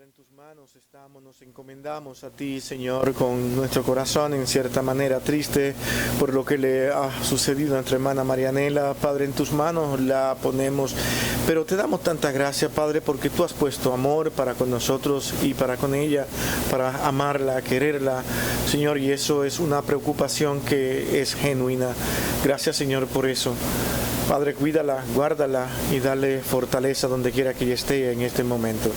en tus manos estamos, nos encomendamos a ti, Señor, con nuestro corazón en cierta manera triste por lo que le ha sucedido a nuestra hermana Marianela. Padre, en tus manos la ponemos, pero te damos tanta gracia, Padre, porque tú has puesto amor para con nosotros y para con ella, para amarla, quererla, Señor, y eso es una preocupación que es genuina. Gracias, Señor, por eso. Padre, cuídala, guárdala y dale fortaleza donde quiera que ella esté en este momento.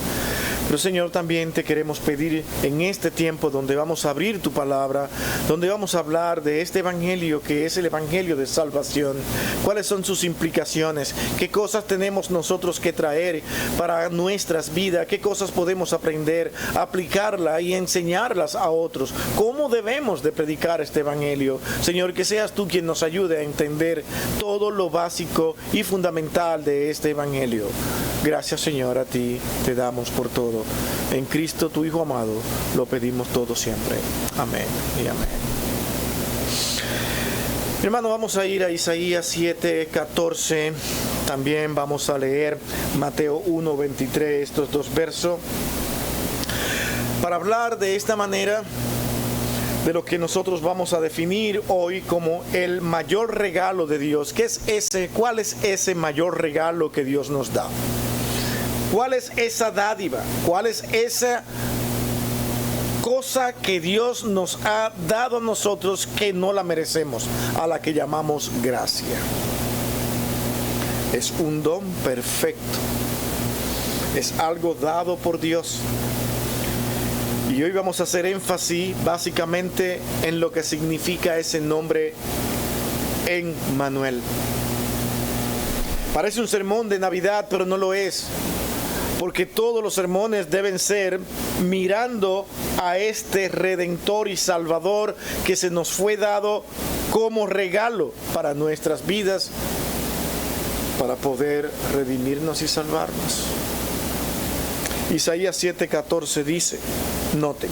Pero, Señor, también te queremos pedir en este tiempo donde vamos a abrir tu palabra, donde vamos a hablar de este evangelio que es el evangelio de salvación. ¿Cuáles son sus implicaciones? ¿Qué cosas tenemos nosotros que traer para nuestras vidas? ¿Qué cosas podemos aprender, aplicarla y enseñarlas a otros? ¿Cómo debemos de predicar este evangelio? Señor, que seas tú quien nos ayude a entender todo lo básico y fundamental de este evangelio. Gracias, Señor, a ti te damos por todo. En Cristo, tu Hijo amado, lo pedimos todo siempre. Amén y amén. Hermano, vamos a ir a Isaías 7:14. También vamos a leer Mateo 1:23, estos dos versos, para hablar de esta manera de lo que nosotros vamos a definir hoy como el mayor regalo de Dios. ¿Qué es ese? ¿Cuál es ese mayor regalo que Dios nos da? ¿Cuál es esa dádiva? ¿Cuál es esa cosa que Dios nos ha dado a nosotros que no la merecemos, a la que llamamos gracia? Es un don perfecto. Es algo dado por Dios. Y hoy vamos a hacer énfasis básicamente en lo que significa ese nombre Emmanuel. Parece un sermón de Navidad, pero no lo es. Porque todos los sermones deben ser mirando a este Redentor y Salvador que se nos fue dado como regalo para nuestras vidas, para poder redimirnos y salvarnos. Isaías 7:14 dice, noten,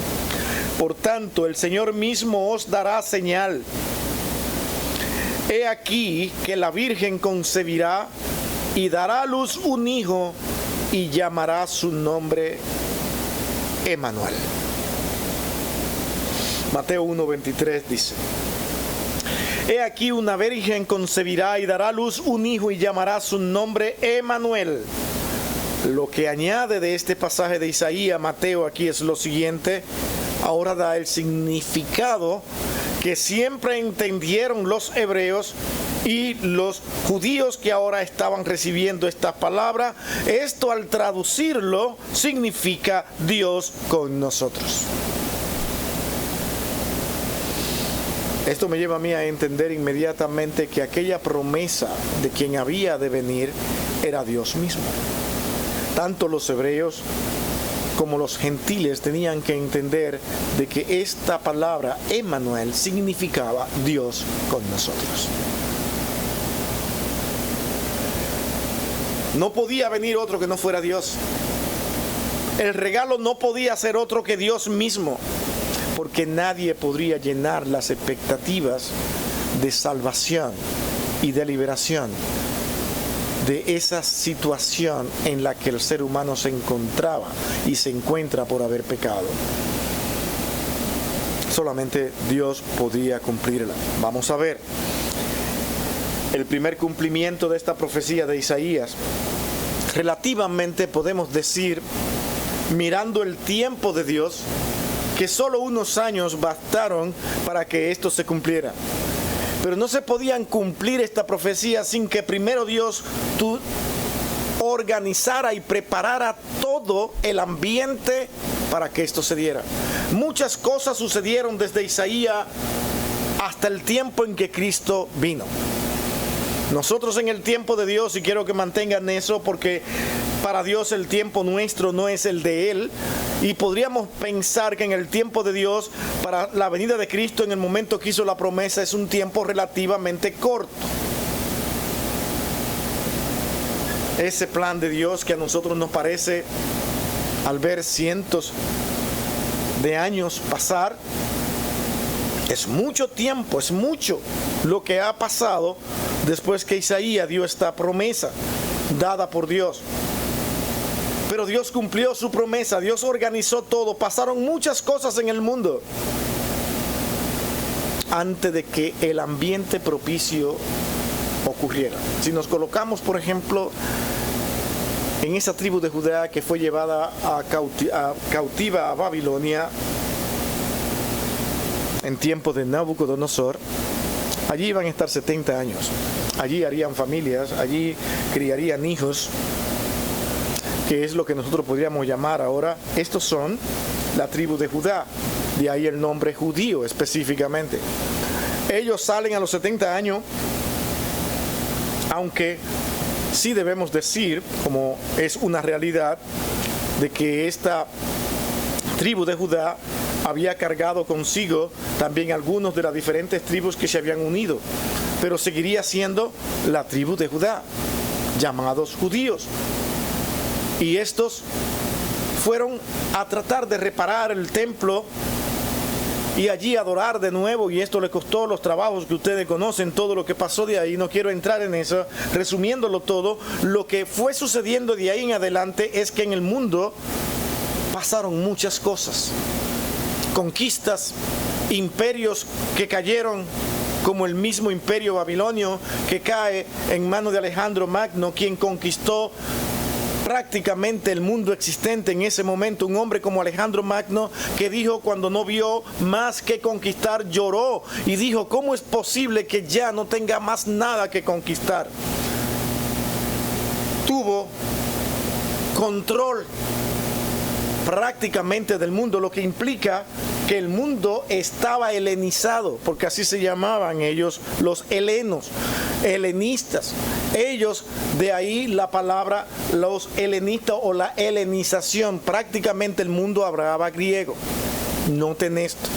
por tanto el Señor mismo os dará señal. He aquí que la Virgen concebirá y dará a luz un hijo y llamará su nombre Emmanuel. Mateo 1:23 dice, he aquí una virgen concebirá y dará a luz un hijo y llamará su nombre Emmanuel. Lo que añade de este pasaje de Isaías, Mateo, aquí es lo siguiente. Ahora da el significado que siempre entendieron los hebreos y los judíos que ahora estaban recibiendo esta palabra. Esto, al traducirlo, significa Dios con nosotros. Esto me lleva a mí a entender inmediatamente que aquella promesa de quien había de venir era Dios mismo. Tanto los hebreos como los gentiles tenían que entender de que esta palabra Emmanuel significaba Dios con nosotros. No podía venir otro que no fuera Dios. El regalo no podía ser otro que Dios mismo, porque nadie podría llenar las expectativas de salvación y de liberación de esa situación en la que el ser humano se encontraba y se encuentra por haber pecado. Solamente Dios podía cumplirla. Vamos a ver el primer cumplimiento de esta profecía de Isaías. Relativamente podemos decir, mirando el tiempo de Dios, que solo unos años bastaron para que esto se cumpliera. Pero no se podían cumplir esta profecía sin que primero Dios organizara y preparara todo el ambiente para que esto se diera. Muchas cosas sucedieron desde Isaías hasta el tiempo en que Cristo vino. Nosotros en el tiempo de Dios, y quiero que mantengan eso porque para Dios el tiempo nuestro no es el de Él, y podríamos pensar que en el tiempo de Dios, para la venida de Cristo en el momento que hizo la promesa, es un tiempo relativamente corto. Ese plan de Dios que a nosotros nos parece, al ver cientos de años pasar, es mucho tiempo, es mucho lo que ha pasado después que Isaías dio esta promesa dada por Dios. Pero Dios cumplió su promesa, Dios organizó todo, pasaron muchas cosas en el mundo antes de que el ambiente propicio ocurriera. Si nos colocamos, por ejemplo, en esa tribu de Judá que fue llevada cautiva a Babilonia en tiempo de Nabucodonosor, allí iban a estar 70 años. Allí harían familias, allí criarían hijos, que es lo que nosotros podríamos llamar ahora, estos son la tribu de Judá, de ahí el nombre judío específicamente. Ellos salen a los 70 años, aunque sí debemos decir, como es una realidad, de que esta tribu de Judá había cargado consigo también algunos de las diferentes tribus que se habían unido, pero seguiría siendo la tribu de Judá, llamados judíos. Y estos fueron a tratar de reparar el templo y allí adorar de nuevo, y esto le costó los trabajos que ustedes conocen, todo lo que pasó de ahí. No quiero entrar en eso, resumiéndolo todo. Lo que fue sucediendo de ahí en adelante es que en el mundo pasaron muchas cosas, conquistas, imperios que cayeron, como el mismo imperio babilonio que cae en manos de Alejandro Magno, quien conquistó prácticamente el mundo existente en ese momento. Un hombre como Alejandro Magno, que dijo, cuando no vio más que conquistar, lloró y dijo: ¿cómo es posible que ya no tenga más nada que conquistar? Tuvo control prácticamente del mundo, lo que implica que el mundo estaba helenizado, porque así se llamaban ellos, los helenos, helenistas. Ellos, de ahí la palabra los helenistas o la helenización. Prácticamente el mundo hablaba griego. Noten esto.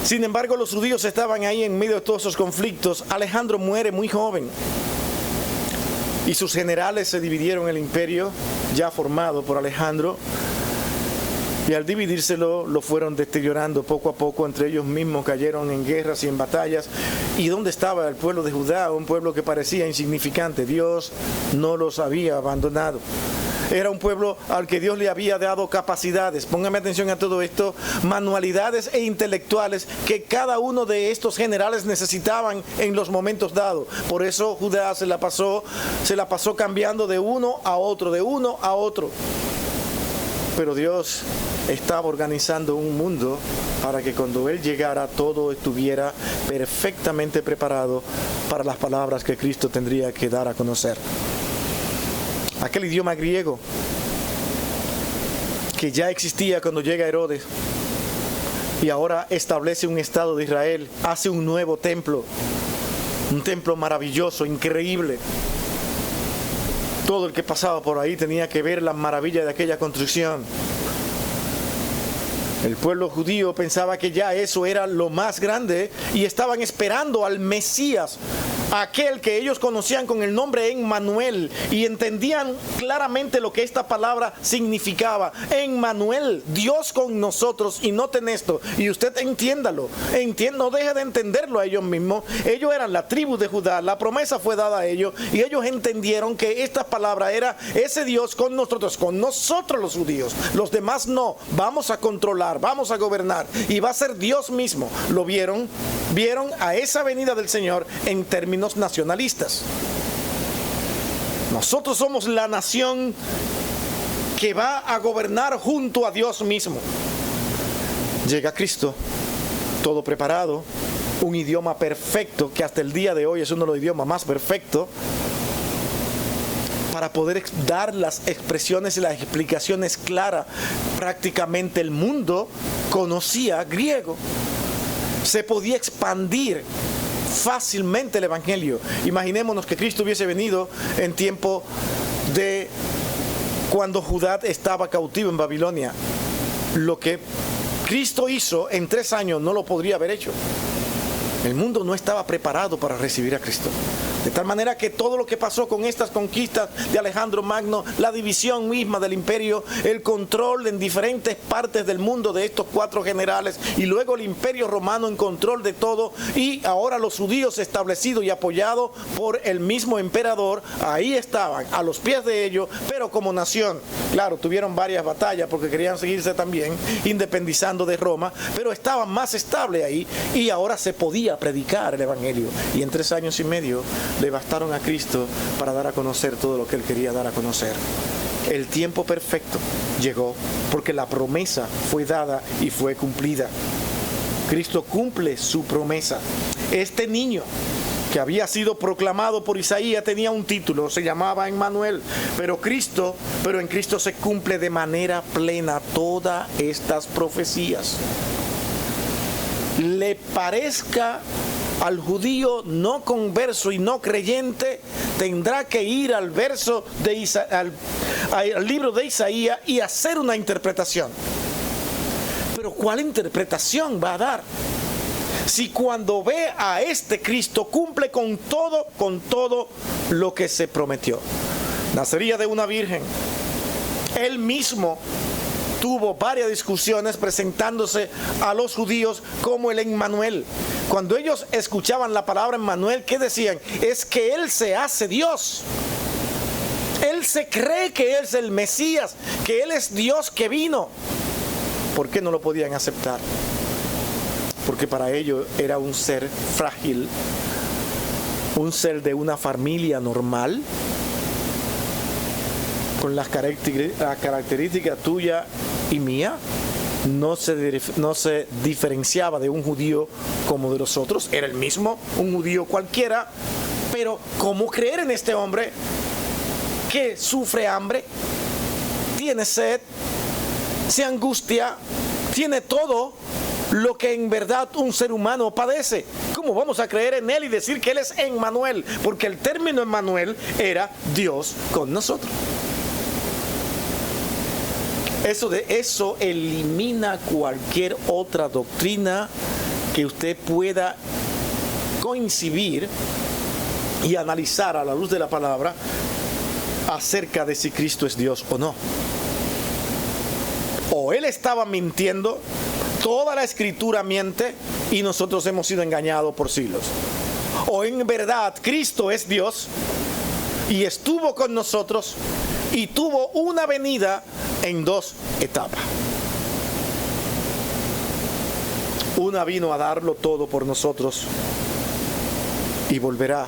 Sin embargo, los judíos estaban ahí en medio de todos esos conflictos. Alejandro muere muy joven y sus generales se dividieron el imperio ya formado por Alejandro, y al dividírselo lo fueron deteriorando poco a poco. Entre ellos mismos cayeron en guerras y en batallas. ¿Y dónde estaba el pueblo de Judá? Un pueblo que parecía insignificante. Dios no los había abandonado. Era un pueblo al que Dios le había dado capacidades, póngame atención a todo esto, manualidades e intelectuales que cada uno de estos generales necesitaban en los momentos dados. Por eso Judá se la pasó cambiando de uno a otro, de uno a otro. Pero Dios estaba organizando un mundo para que cuando Él llegara todo estuviera perfectamente preparado para las palabras que Cristo tendría que dar a conocer. Aquel idioma griego que ya existía cuando llega Herodes y ahora establece un Estado de Israel, hace un nuevo templo, un templo maravilloso, increíble. Todo el que pasaba por ahí tenía que ver las maravillas de aquella construcción. El pueblo judío pensaba que ya eso era lo más grande y estaban esperando al Mesías, aquel que ellos conocían con el nombre Emmanuel, y entendían claramente lo que esta palabra significaba. Emmanuel, Dios con nosotros. Y noten esto, y usted entiéndalo, no deje de entenderlo a ellos mismos. Ellos eran la tribu de Judá, la promesa fue dada a ellos, y ellos entendieron que esta palabra era ese Dios con nosotros los judíos. Los demás no, vamos a controlar, vamos a gobernar, y va a ser Dios mismo. Lo vieron a esa venida del Señor en términos nacionalistas. Nosotros somos la nación que va a gobernar junto a Dios mismo. Llega Cristo, todo preparado, un idioma perfecto, que hasta el día de hoy es uno de los idiomas más perfectos, para poder dar las expresiones y las explicaciones claras. Prácticamente el mundo conocía griego. Se podía expandir fácilmente el evangelio. Imaginémonos que Cristo hubiese venido en tiempo de cuando Judá estaba cautivo en Babilonia. Lo que Cristo hizo en 3 años no lo podría haber hecho. El mundo no estaba preparado para recibir a Cristo. De tal manera que todo lo que pasó con estas conquistas de Alejandro Magno, la división misma del imperio, el control en diferentes partes del mundo de estos 4 generales, y luego el imperio romano en control de todo, y ahora los judíos establecidos y apoyados por el mismo emperador, ahí estaban, a los pies de ellos, pero como nación. Claro, tuvieron varias batallas porque querían seguirse también independizando de Roma, pero estaban más estables ahí, y ahora se podía predicar el evangelio. Y en 3 años y medio le bastaron a Cristo para dar a conocer todo lo que Él quería dar a conocer. El tiempo perfecto llegó porque la promesa fue dada y fue cumplida. Cristo cumple su promesa. Este niño que había sido proclamado por Isaías tenía un título, se llamaba Emmanuel, pero en Cristo se cumple de manera plena todas estas profecías. Le parezca al judío no converso y no creyente, tendrá que ir al libro de Isaías y hacer una interpretación. Pero ¿cuál interpretación va a dar? Si cuando ve a este Cristo cumple con todo lo que se prometió. Nacería de una virgen. Él mismo tuvo varias discusiones presentándose a los judíos como el Emmanuel. Cuando ellos escuchaban la palabra Emmanuel, ¿qué decían? Es que Él se hace Dios. Él se cree que Él es el Mesías, que Él es Dios que vino. ¿Por qué no lo podían aceptar? Porque para ellos era un ser frágil, un ser de una familia normal, con las características tuya y mía. No se diferenciaba de un judío como de los otros, era el mismo, un judío cualquiera. Pero ¿cómo creer en este hombre que sufre hambre, tiene sed, se angustia, tiene todo lo que en verdad un ser humano padece? ¿Cómo vamos a creer en Él y decir que Él es Emmanuel? Porque el término Emmanuel era Dios con nosotros. Eso elimina cualquier otra doctrina que usted pueda coincidir y analizar a la luz de la palabra acerca de si Cristo es Dios o no. O Él estaba mintiendo, toda la Escritura miente y nosotros hemos sido engañados por siglos. O en verdad Cristo es Dios y estuvo con nosotros y tuvo una venida en 2 etapas. Una vino a darlo todo por nosotros y volverá,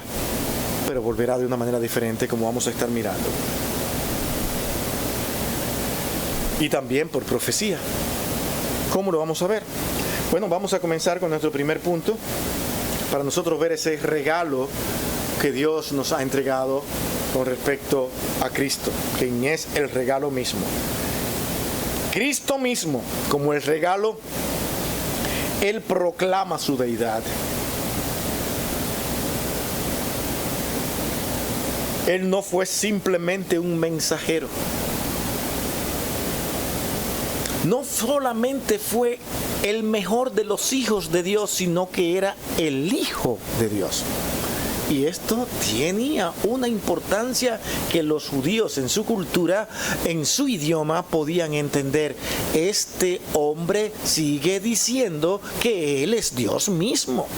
pero volverá de una manera diferente, como vamos a estar mirando. Y también por profecía. ¿Cómo lo vamos a ver? Bueno, vamos a comenzar con nuestro primer punto para nosotros ver ese regalo que Dios nos ha entregado con respecto a Cristo, quien es el regalo mismo. Cristo mismo, como el regalo, Él proclama su deidad. Él no fue simplemente un mensajero. No solamente fue el mejor de los hijos de Dios, sino que era el Hijo de Dios. Y esto tenía una importancia que los judíos en su cultura, en su idioma, podían entender. Este hombre sigue diciendo que Él es Dios mismo.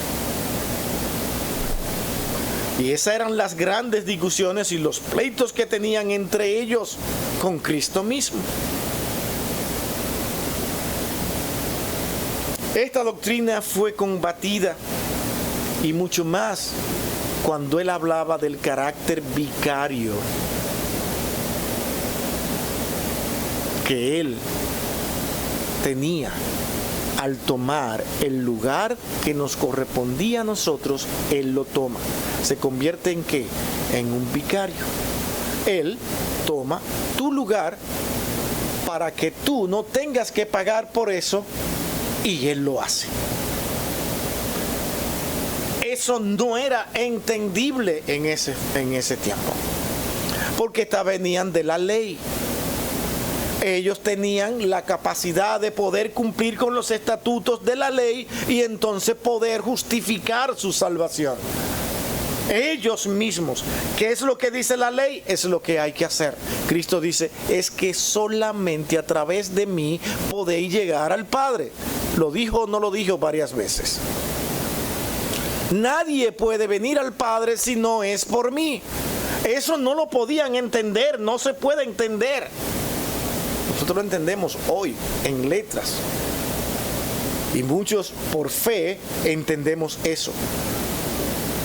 Y esas eran las grandes discusiones y los pleitos que tenían entre ellos con Cristo mismo. Esta doctrina fue combatida y mucho más cuando Él hablaba del carácter vicario que Él tenía al tomar el lugar que nos correspondía a nosotros. Él lo toma. ¿Se convierte en qué? En un vicario. Él toma tu lugar para que tú no tengas que pagar por eso, y Él lo hace. Eso no era entendible en ese tiempo, porque venían de la ley. Ellos tenían la capacidad de poder cumplir con los estatutos de la ley y entonces poder justificar su salvación. ellos mismos. ¿Qué es lo que dice la ley? Es lo que hay que hacer. Cristo dice, es que solamente a través de mí podéis llegar al Padre. Lo dijo o no lo dijo varias veces. Nadie puede venir al Padre si no es por mí. Eso no lo podían entender, no se puede entender. Nosotros lo entendemos hoy en letras. Y muchos por fe entendemos eso.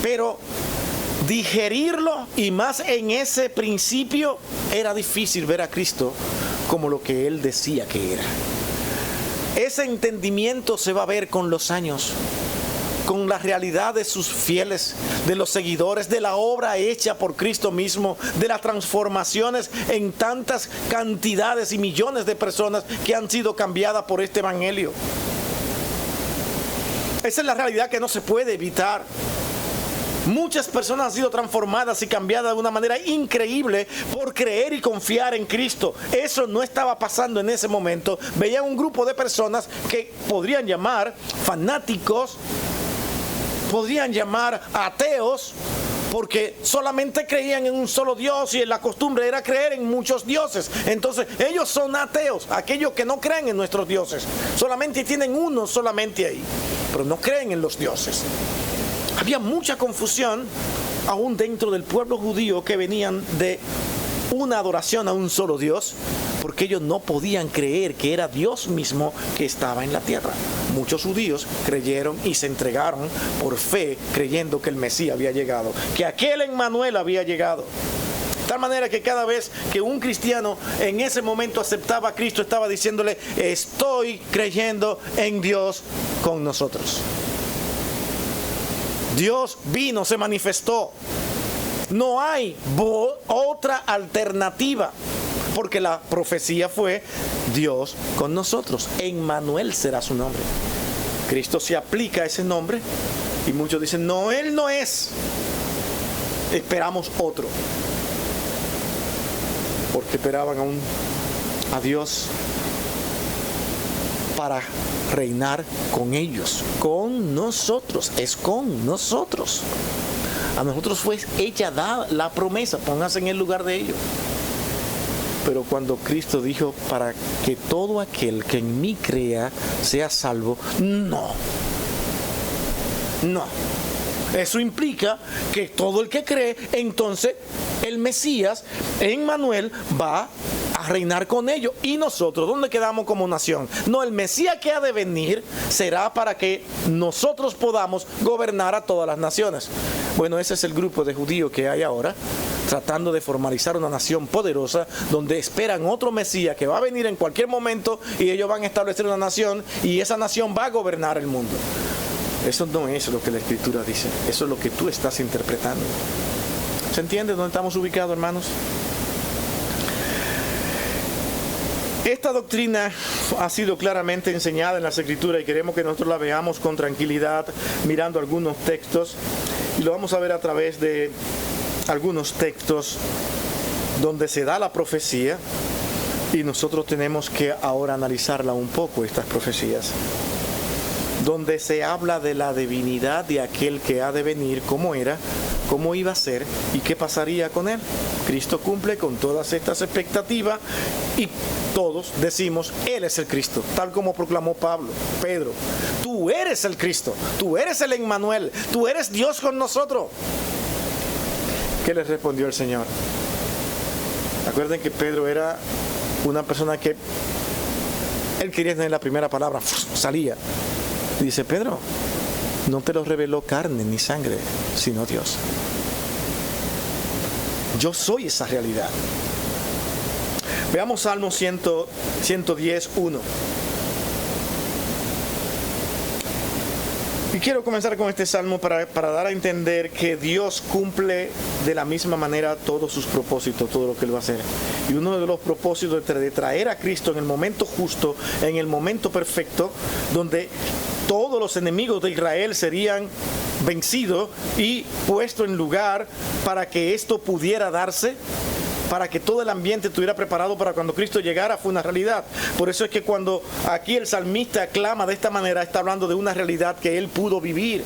Pero digerirlo, y más en ese principio, era difícil ver a Cristo como lo que Él decía que era. Ese entendimiento se va a ver con los años, con la realidad de sus fieles, de los seguidores, de la obra hecha por Cristo mismo, de las transformaciones en tantas cantidades y millones de personas que han sido cambiadas por este evangelio. Esa es la realidad que no se puede evitar. Muchas personas han sido transformadas y cambiadas de una manera increíble por creer y confiar en Cristo. Eso no estaba pasando en ese momento. Veían un grupo de personas que podrían llamar fanáticos, podrían llamar ateos, porque solamente creían en un solo Dios y la costumbre era creer en muchos dioses. Entonces ellos son ateos, aquellos que no creen en nuestros dioses. Solamente tienen uno solamente ahí, pero no creen en los dioses. Había mucha confusión aún dentro del pueblo judío que venían de una adoración a un solo Dios, porque ellos no podían creer que era Dios mismo que estaba en la tierra. Muchos judíos creyeron y se entregaron por fe, creyendo que el Mesías había llegado, que aquel Emmanuel había llegado. De tal manera que cada vez que un cristiano en ese momento aceptaba a Cristo, estaba diciéndole, estoy creyendo en Dios con nosotros. Dios vino, se manifestó. No hay otra alternativa, porque la profecía fue Dios con nosotros. Emmanuel será su nombre. Cristo se aplica a ese nombre y muchos dicen, no, Él no es. Esperamos otro. Porque esperaban a Dios para reinar con ellos, con nosotros, es con nosotros. A nosotros fue hecha dada la promesa, pónganse en el lugar de ellos. Pero cuando Cristo dijo, para que todo aquel que en mí crea sea salvo, no. Eso implica que todo el que cree, entonces el Mesías, Emmanuel, va a reinar con ellos. Y nosotros, ¿dónde quedamos como nación? No, el Mesías que ha de venir será para que nosotros podamos gobernar a todas las naciones. Bueno, ese es el grupo de judíos que hay ahora, tratando de formalizar una nación poderosa, donde esperan otro Mesías que va a venir en cualquier momento y ellos van a establecer una nación y esa nación va a gobernar el mundo. Eso no es lo que la Escritura dice, eso es lo que tú estás interpretando. ¿Se entiende dónde estamos ubicados, hermanos? Esta doctrina ha sido claramente enseñada en las Escrituras y queremos que nosotros la veamos con tranquilidad, mirando algunos textos, y lo vamos a ver a través de algunos textos donde se da la profecía y nosotros tenemos que ahora analizarla un poco, estas profecías, donde se habla de la divinidad de aquel que ha de venir, cómo era, cómo iba a ser y qué pasaría con él. Cristo cumple con todas estas expectativas y todos decimos, Él es el Cristo, tal como proclamó Pedro. Tú eres el Cristo, tú eres el Emmanuel, tú eres Dios con nosotros. ¿Qué les respondió el Señor? Acuerden que Pedro era una persona que él quería tener la primera palabra, salía. Dice, Pedro, no te lo reveló carne ni sangre, sino Dios. Yo soy esa realidad. Veamos Salmo 110, 1. Y quiero comenzar con este salmo para dar a entender que Dios cumple de la misma manera todos sus propósitos, todo lo que Él va a hacer. Y uno de los propósitos de traer a Cristo en el momento justo, en el momento perfecto, donde todos los enemigos de Israel serían vencidos y puestos en lugar para que esto pudiera darse, para que todo el ambiente estuviera preparado para cuando Cristo llegara, fue una realidad. Por eso es que cuando aquí el salmista clama de esta manera, está hablando de una realidad que él pudo vivir.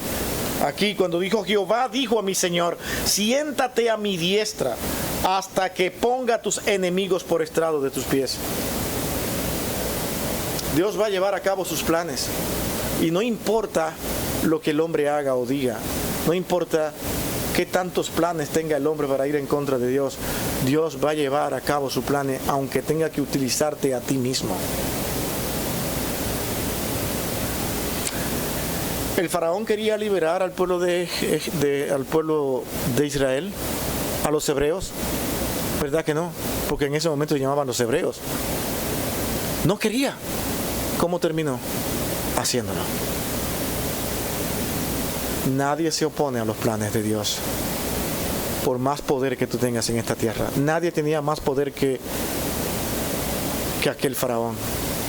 Aquí cuando dijo Jehová, dijo a mi Señor, siéntate a mi diestra hasta que ponga a tus enemigos por estrado de tus pies. Dios va a llevar a cabo sus planes. Y no importa lo que el hombre haga o diga, no importa qué tantos planes tenga el hombre para ir en contra de Dios, Dios va a llevar a cabo su plan, aunque tenga que utilizarte a ti mismo. El faraón quería liberar al pueblo de Israel, a los hebreos. ¿Verdad que no? Porque en ese momento se llamaban los hebreos. No quería. ¿Cómo terminó? Haciéndolo. Nadie se opone a los planes de Dios, por más poder que tú tengas en esta tierra. Nadie tenía más poder que aquel faraón.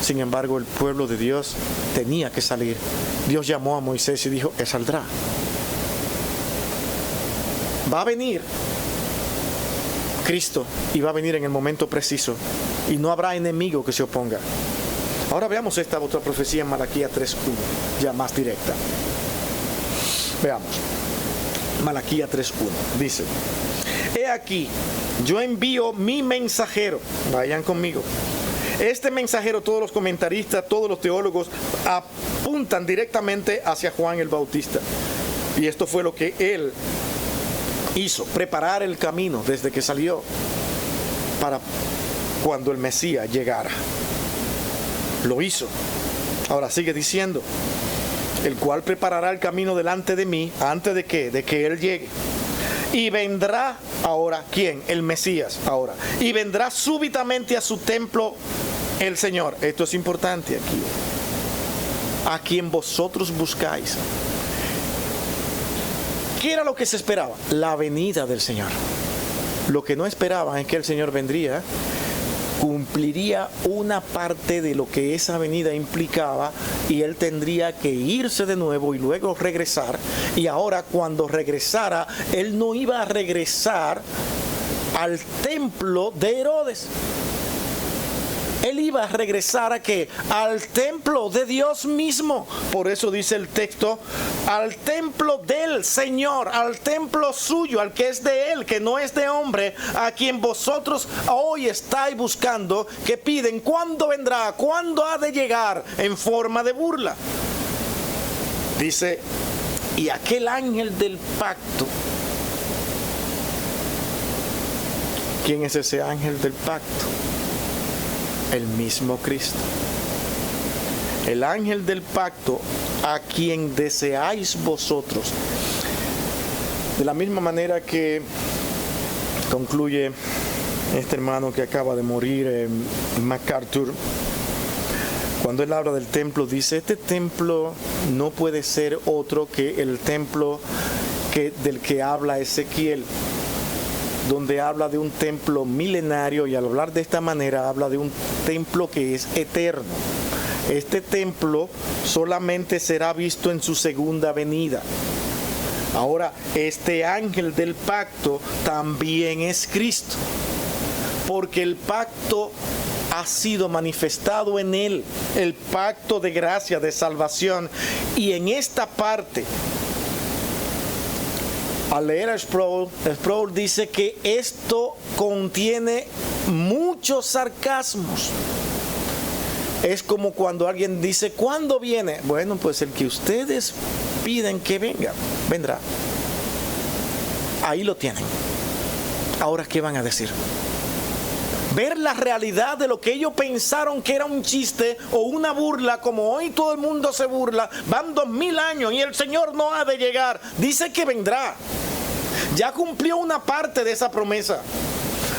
Sin embargo, el pueblo de Dios tenía que salir. Dios llamó a Moisés y dijo, él saldrá. Va a venir Cristo y va a venir en el momento preciso y no habrá enemigo que se oponga. Ahora veamos esta otra profecía en Malaquías 3:1, ya más directa. Veamos. Malaquías 3:1 dice: He aquí, yo envío mi mensajero. Vayan conmigo. Este mensajero, todos los comentaristas, todos los teólogos apuntan directamente hacia Juan el Bautista. Y esto fue lo que él hizo, preparar el camino desde que salió para cuando el Mesías llegara. Lo hizo. Ahora sigue diciendo: el cual preparará el camino delante de mí, antes de que él llegue. Y vendrá ahora, ¿quién? El Mesías ahora. Y vendrá súbitamente a su templo el Señor. Esto es importante aquí. A quien vosotros buscáis. ¿Qué era lo que se esperaba? La venida del Señor. Lo que no esperaban es que el Señor vendría, cumpliría una parte de lo que esa venida implicaba, y él tendría que irse de nuevo y luego regresar. Y ahora, cuando regresara, él no iba a regresar al templo de Herodes. Él iba a regresar ¿a qué? Al templo de Dios mismo. Por eso dice el texto: al templo del Señor, al templo suyo, al que es de él, que no es de hombre, a quien vosotros hoy estáis buscando, que piden cuándo vendrá, cuándo ha de llegar, en forma de burla. Dice: y aquel ángel del pacto. ¿Quién es ese ángel del pacto? El mismo Cristo. El ángel del pacto, a quien deseáis vosotros. De la misma manera que concluye este hermano que acaba de morir, MacArthur, cuando él habla del templo, dice: este templo no puede ser otro que el templo del que habla Ezequiel, donde habla de un templo milenario, y al hablar de esta manera habla de un templo que es eterno. Este templo solamente será visto en su segunda venida. Ahora, este ángel del pacto también es Cristo, porque el pacto ha sido manifestado en él, el pacto de gracia, de salvación. Y en esta parte, al leer a Sproul dice que esto contiene muchos sarcasmos. Es como cuando alguien dice: ¿cuándo viene? Bueno, pues el que ustedes piden que venga, vendrá. Ahí lo tienen. Ahora, ¿qué van a decir? Ver la realidad de lo que ellos pensaron que era un chiste o una burla, como hoy todo el mundo se burla. Van 2000 años y el Señor no ha de llegar. Dice que vendrá. Ya cumplió una parte de esa promesa.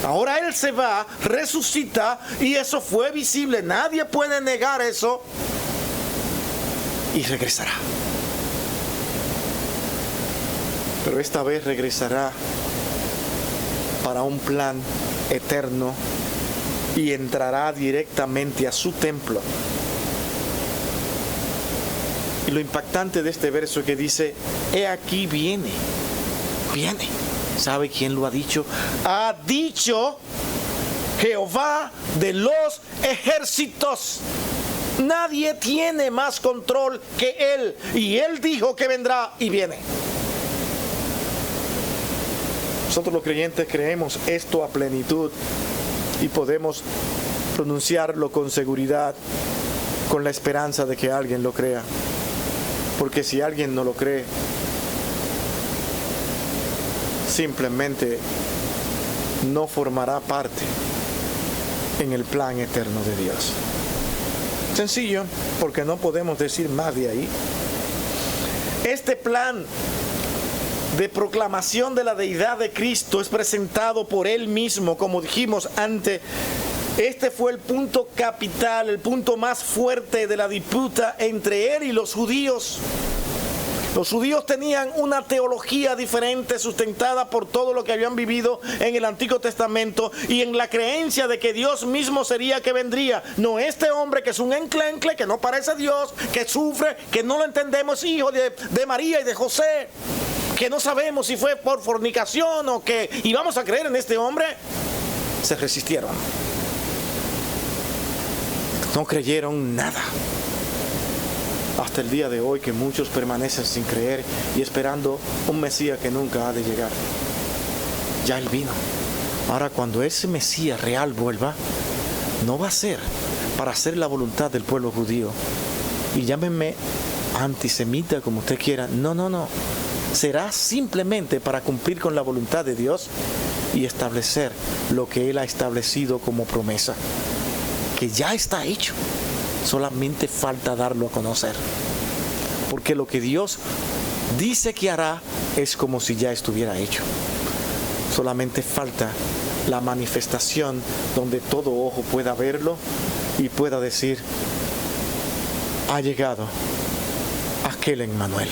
Ahora Él se va, resucita, y eso fue visible. Nadie puede negar eso. Y regresará. Pero esta vez regresará para un plan eterno y entrará directamente a su templo. Y lo impactante de este verso es que dice: he aquí viene. Viene. ¿Sabe quién lo ha dicho? Ha dicho Jehová de los ejércitos. Nadie tiene más control que Él. Y Él dijo que vendrá y viene. Nosotros los creyentes creemos esto a plenitud y podemos pronunciarlo con seguridad, con la esperanza de que alguien lo crea. Porque si alguien no lo cree, simplemente no formará parte en el plan eterno de Dios. Sencillo, porque no podemos decir más de ahí. Este plan de proclamación de la deidad de Cristo es presentado por Él mismo, como dijimos antes. Este fue el punto capital, el punto más fuerte de la disputa entre Él y los judíos. Los judíos tenían una teología diferente sustentada por todo lo que habían vivido en el Antiguo Testamento y en la creencia de que Dios mismo sería que vendría. No este hombre que es un enclencle, que no parece Dios, que sufre, que no lo entendemos, hijo de María y de José, que no sabemos si fue por fornicación o que íbamos a creer en este hombre. Se resistieron. No creyeron nada. Hasta el día de hoy que muchos permanecen sin creer y esperando un Mesías que nunca ha de llegar. Ya Él vino. Ahora cuando ese Mesías real vuelva, no va a ser para hacer la voluntad del pueblo judío. Y llámenme antisemita como usted quiera. No. Será simplemente para cumplir con la voluntad de Dios y establecer lo que Él ha establecido como promesa. Que ya está hecho. Solamente falta darlo a conocer. Porque lo que Dios dice que hará es como si ya estuviera hecho. Solamente falta la manifestación donde todo ojo pueda verlo y pueda decir: ha llegado aquel Emmanuel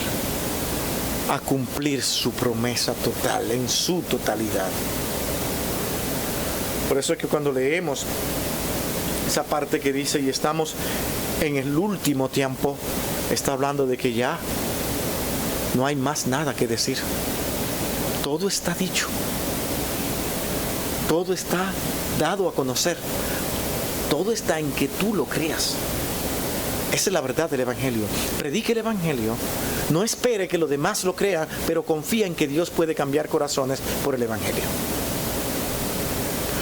a cumplir su promesa total, en su totalidad. Por eso es que cuando leemos esa parte que dice, y estamos en el último tiempo, está hablando de que ya no hay más nada que decir. Todo está dicho. Todo está dado a conocer. Todo está en que tú lo creas. Esa es la verdad del Evangelio. Predique el Evangelio. No espere que los demás lo crean, pero confía en que Dios puede cambiar corazones por el Evangelio.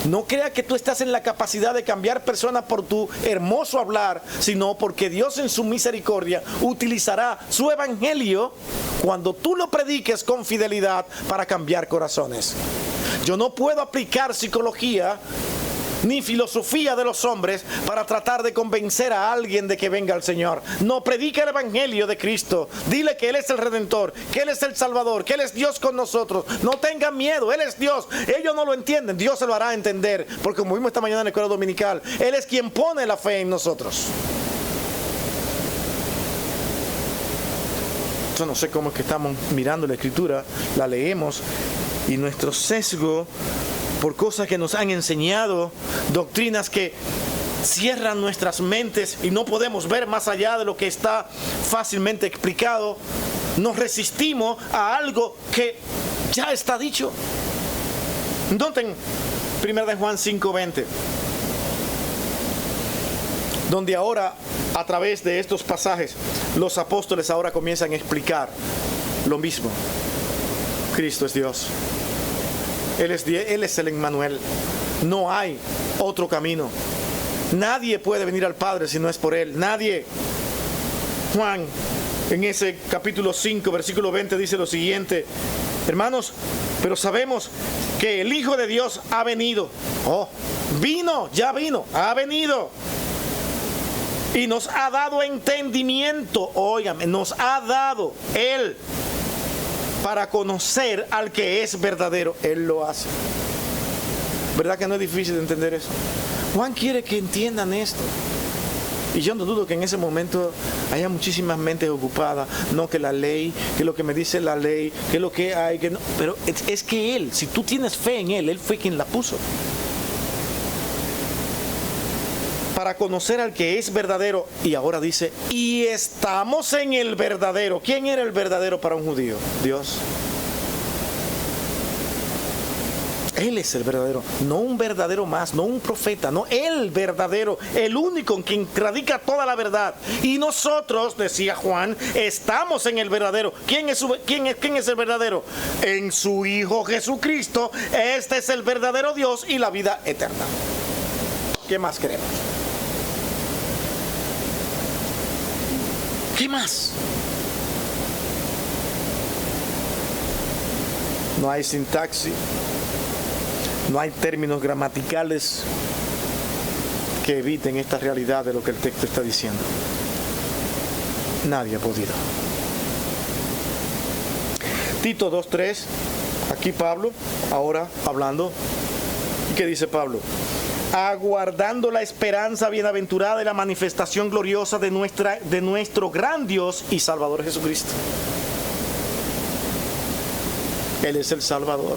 No crea que tú estás en la capacidad de cambiar personas por tu hermoso hablar, sino porque Dios en su misericordia utilizará su evangelio cuando tú lo prediques con fidelidad para cambiar corazones. Yo no puedo aplicar psicología ni filosofía de los hombres para tratar de convencer a alguien de que venga al Señor. No, predica el evangelio de Cristo. Dile que Él es el Redentor, que Él es el Salvador, que Él es Dios con nosotros. No tengan miedo, Él es Dios. Ellos no lo entienden, Dios se lo hará entender. Porque como vimos esta mañana en la escuela dominical, Él es quien pone la fe en nosotros. Yo no sé cómo es que estamos mirando la Escritura, la leemos y nuestro sesgo por cosas que nos han enseñado, doctrinas que cierran nuestras mentes y no podemos ver más allá de lo que está fácilmente explicado, nos resistimos a algo que ya está dicho. Noten 1 Juan 5:20, donde ahora, a través de estos pasajes, los apóstoles ahora comienzan a explicar lo mismo. Cristo es Dios. Él es el Emmanuel. No hay otro camino. Nadie puede venir al Padre si no es por Él. Nadie. Juan, en ese capítulo 5, versículo 20, dice lo siguiente: hermanos, pero sabemos que el Hijo de Dios ha venido. Ya vino, ha venido. Y nos ha dado entendimiento. Óigame, nos ha dado Él para conocer al que es verdadero. Él lo hace. ¿Verdad que no es difícil de entender eso? Juan quiere que entiendan esto. Y yo no dudo que en ese momento haya muchísimas mentes ocupadas. No que la ley, que lo que me dice la ley, que lo que hay, que no. Pero es que Él, si tú tienes fe en Él, Él fue quien la puso. Para conocer al que es verdadero. Y ahora dice, y estamos en el verdadero. ¿Quién era el verdadero para un judío? Dios. Él es el verdadero, no un verdadero más, no un profeta, no el verdadero, el único en quien radica toda la verdad. Y nosotros, decía Juan, estamos en el verdadero. ¿Quién es el verdadero? En su Hijo Jesucristo. Este es el verdadero Dios y la vida eterna. ¿Qué más queremos? ¿Qué más? No hay sintaxis, no hay términos gramaticales que eviten esta realidad de lo que el texto está diciendo. Nadie ha podido. Tito 2:3, aquí Pablo, ahora hablando. ¿Y qué dice Pablo? Aguardando la esperanza bienaventurada de la manifestación gloriosa de nuestro gran Dios y Salvador Jesucristo. Él es el Salvador.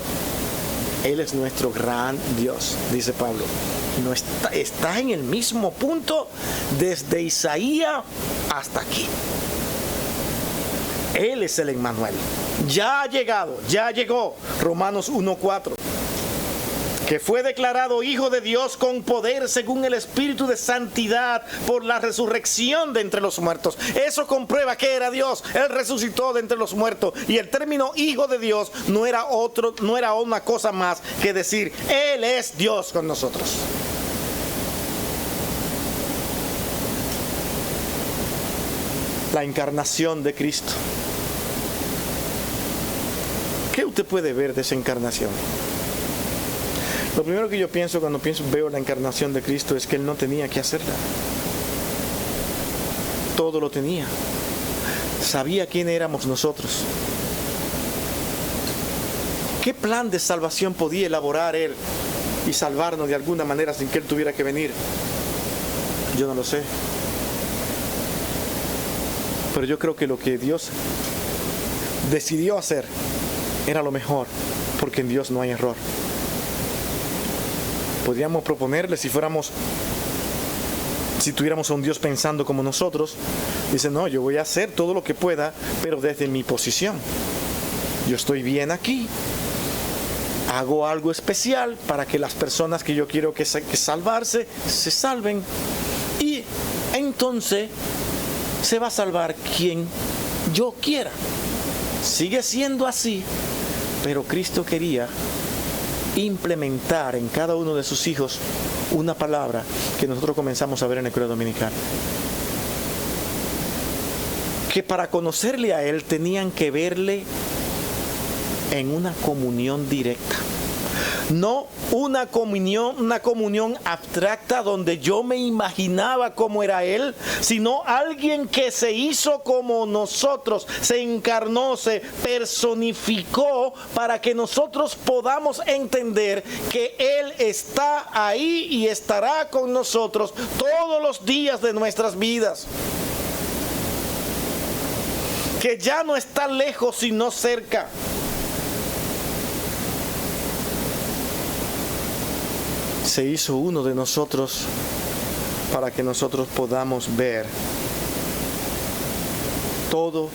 Él es nuestro gran Dios, dice Pablo. No está en el mismo punto desde Isaías hasta aquí. Él es el Emmanuel. Ya ha llegado, ya llegó. Romanos 1:4. Que fue declarado Hijo de Dios con poder según el Espíritu de Santidad por la resurrección de entre los muertos. Eso comprueba que era Dios. Él resucitó de entre los muertos. Y el término Hijo de Dios no era una cosa más que decir, Él es Dios con nosotros. La encarnación de Cristo. ¿Qué usted puede ver de esa encarnación? Lo primero que yo pienso cuando veo la encarnación de Cristo es que Él no tenía que hacerla. Todo lo tenía. Sabía quién éramos nosotros. ¿Qué plan de salvación podía elaborar Él y salvarnos de alguna manera sin que Él tuviera que venir? Yo no lo sé. Pero yo creo que lo que Dios decidió hacer era lo mejor, porque en Dios no hay error. Podríamos proponerle si tuviéramos a un Dios pensando como nosotros, dice, no, yo voy a hacer todo lo que pueda, pero desde mi posición. Yo estoy bien aquí, hago algo especial para que las personas que yo quiero que salvarse, se salven, y entonces se va a salvar quien yo quiera. Sigue siendo así, pero Cristo quería implementar en cada uno de sus hijos una palabra que nosotros comenzamos a ver en el credo dominical, que para conocerle a Él tenían que verle en una comunión directa, no una comunión abstracta donde yo me imaginaba cómo era Él, sino alguien que se hizo como nosotros, se encarnó, se personificó para que nosotros podamos entender que Él está ahí y estará con nosotros todos los días de nuestras vidas, que ya no está lejos sino cerca. Se hizo uno de nosotros para que nosotros podamos ver todo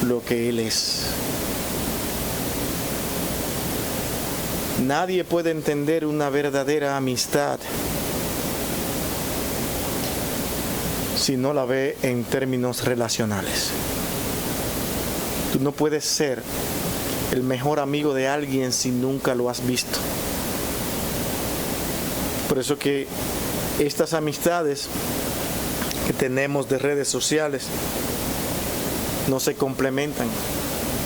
lo que Él es. Nadie puede entender una verdadera amistad si no la ve en términos relacionales. Tú no puedes ser el mejor amigo de alguien si nunca lo has visto. Por eso que estas amistades que tenemos de redes sociales no se complementan.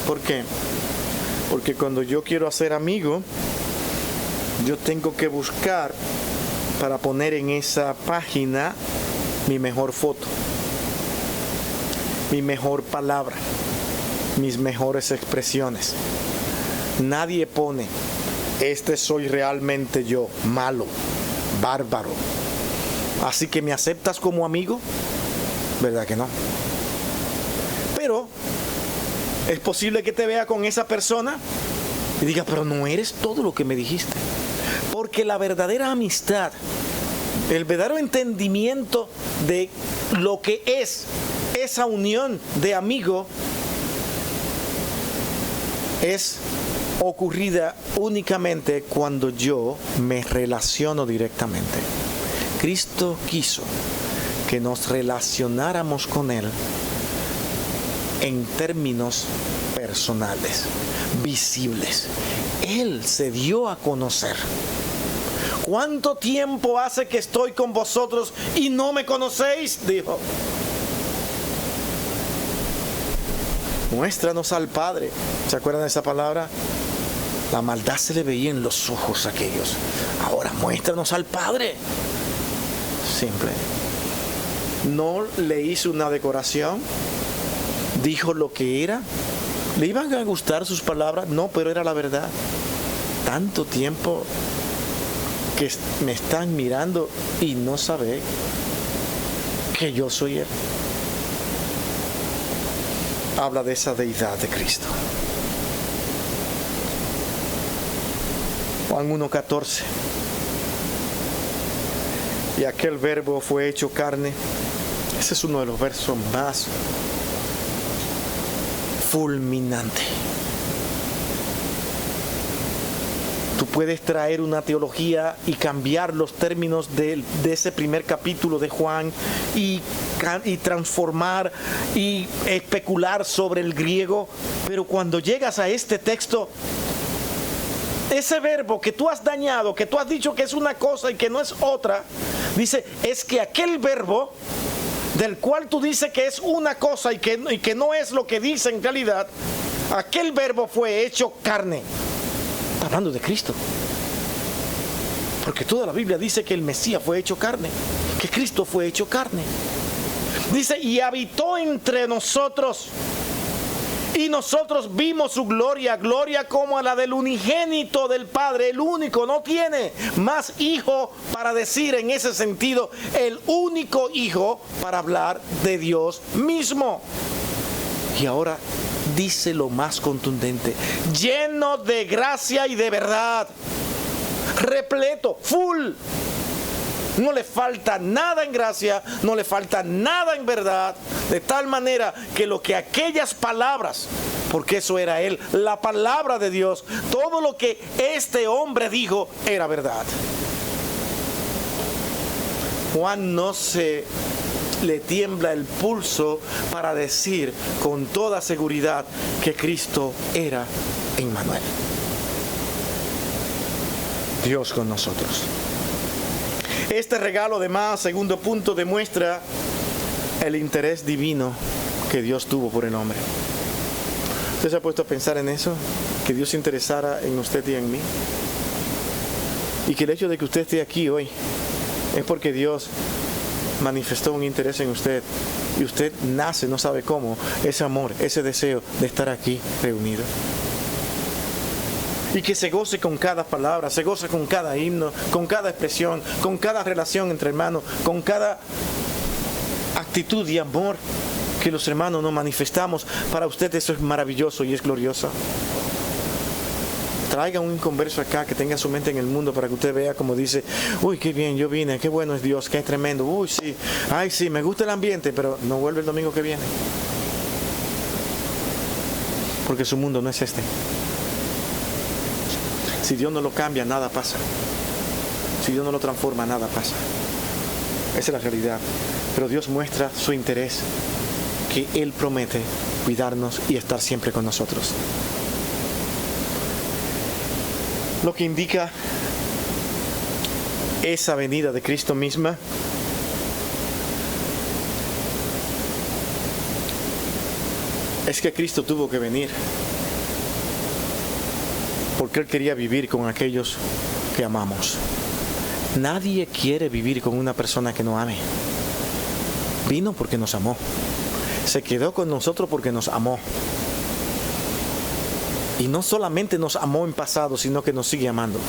¿Por qué? Porque cuando yo quiero hacer amigo, yo tengo que buscar para poner en esa página mi mejor foto, mi mejor palabra, mis mejores expresiones. Nadie pone, este soy realmente yo, malo, bárbaro, así que me aceptas como amigo. ¿Verdad que no? Pero es posible que te vea con esa persona y diga, pero no eres todo lo que me dijiste. Porque la verdadera amistad, el verdadero entendimiento de lo que es esa unión de amigo es ocurrida únicamente cuando yo me relaciono directamente. Cristo quiso que nos relacionáramos con Él en términos personales, visibles. Él se dio a conocer. ¿Cuánto tiempo hace que estoy con vosotros y no me conocéis?, dijo. Muéstranos al Padre. ¿Se acuerdan de esa palabra? La maldad se le veía en los ojos a aquellos. Ahora muéstranos al Padre. Simple. No le hizo una decoración. Dijo lo que era. ¿Le iban a gustar sus palabras? No, pero era la verdad. Tanto tiempo que me están mirando y no saben que yo soy Él. Habla de esa deidad de Cristo. Juan 1:14. Y aquel verbo fue hecho carne. Ese es uno de los versos más fulminantes. Tú puedes traer una teología y cambiar los términos de ese primer capítulo de Juan y transformar y especular sobre el griego, pero cuando llegas a este texto, ese verbo que tú has dañado, que tú has dicho que es una cosa y que no es otra, dice, es que aquel verbo del cual tú dices que es una cosa y que no es lo que dice en realidad, aquel verbo fue hecho carne. Está hablando de Cristo. Porque toda la Biblia dice que el Mesías fue hecho carne, que Cristo fue hecho carne. Dice, y habitó entre nosotros, y nosotros vimos su gloria, gloria como a la del unigénito del Padre, el único, no tiene más hijo para decir en ese sentido, el único hijo para hablar de Dios mismo. Y ahora dice lo más contundente, lleno de gracia y de verdad, repleto, full. No le falta nada en gracia, no le falta nada en verdad, de tal manera que lo que aquellas palabras, porque eso era Él, la palabra de Dios, todo lo que este hombre dijo era verdad. Juan no se le tiembla el pulso para decir con toda seguridad que Cristo era Emmanuel, Dios con nosotros. Este regalo, además, segundo punto, demuestra el interés divino que Dios tuvo por el hombre. ¿Usted se ha puesto a pensar en eso? Que Dios se interesara en usted y en mí. Y que el hecho de que usted esté aquí hoy es porque Dios manifestó un interés en usted. Y usted nace, no sabe cómo, ese amor, ese deseo de estar aquí reunido. Y que se goce con cada palabra, se goza con cada himno, con cada expresión, con cada relación entre hermanos, con cada actitud y amor que los hermanos nos manifestamos. Para usted eso es maravilloso y es glorioso. Traiga un inconverso acá que tenga su mente en el mundo para que usted vea como dice, uy, qué bien, yo vine, qué bueno es Dios, qué tremendo, uy, sí, ay, sí, me gusta el ambiente, pero no vuelve el domingo que viene. Porque su mundo no es este. Si Dios no lo cambia, nada pasa. Si Dios no lo transforma, nada pasa. Esa es la realidad. Pero Dios muestra su interés, que Él promete cuidarnos y estar siempre con nosotros. Lo que indica esa venida de Cristo misma es que Cristo tuvo que venir porque Él quería vivir con aquellos que amamos. Nadie quiere vivir con una persona que no ame. Vino porque nos amó. Se quedó con nosotros porque nos amó. Y no solamente nos amó en pasado, sino que nos sigue amando.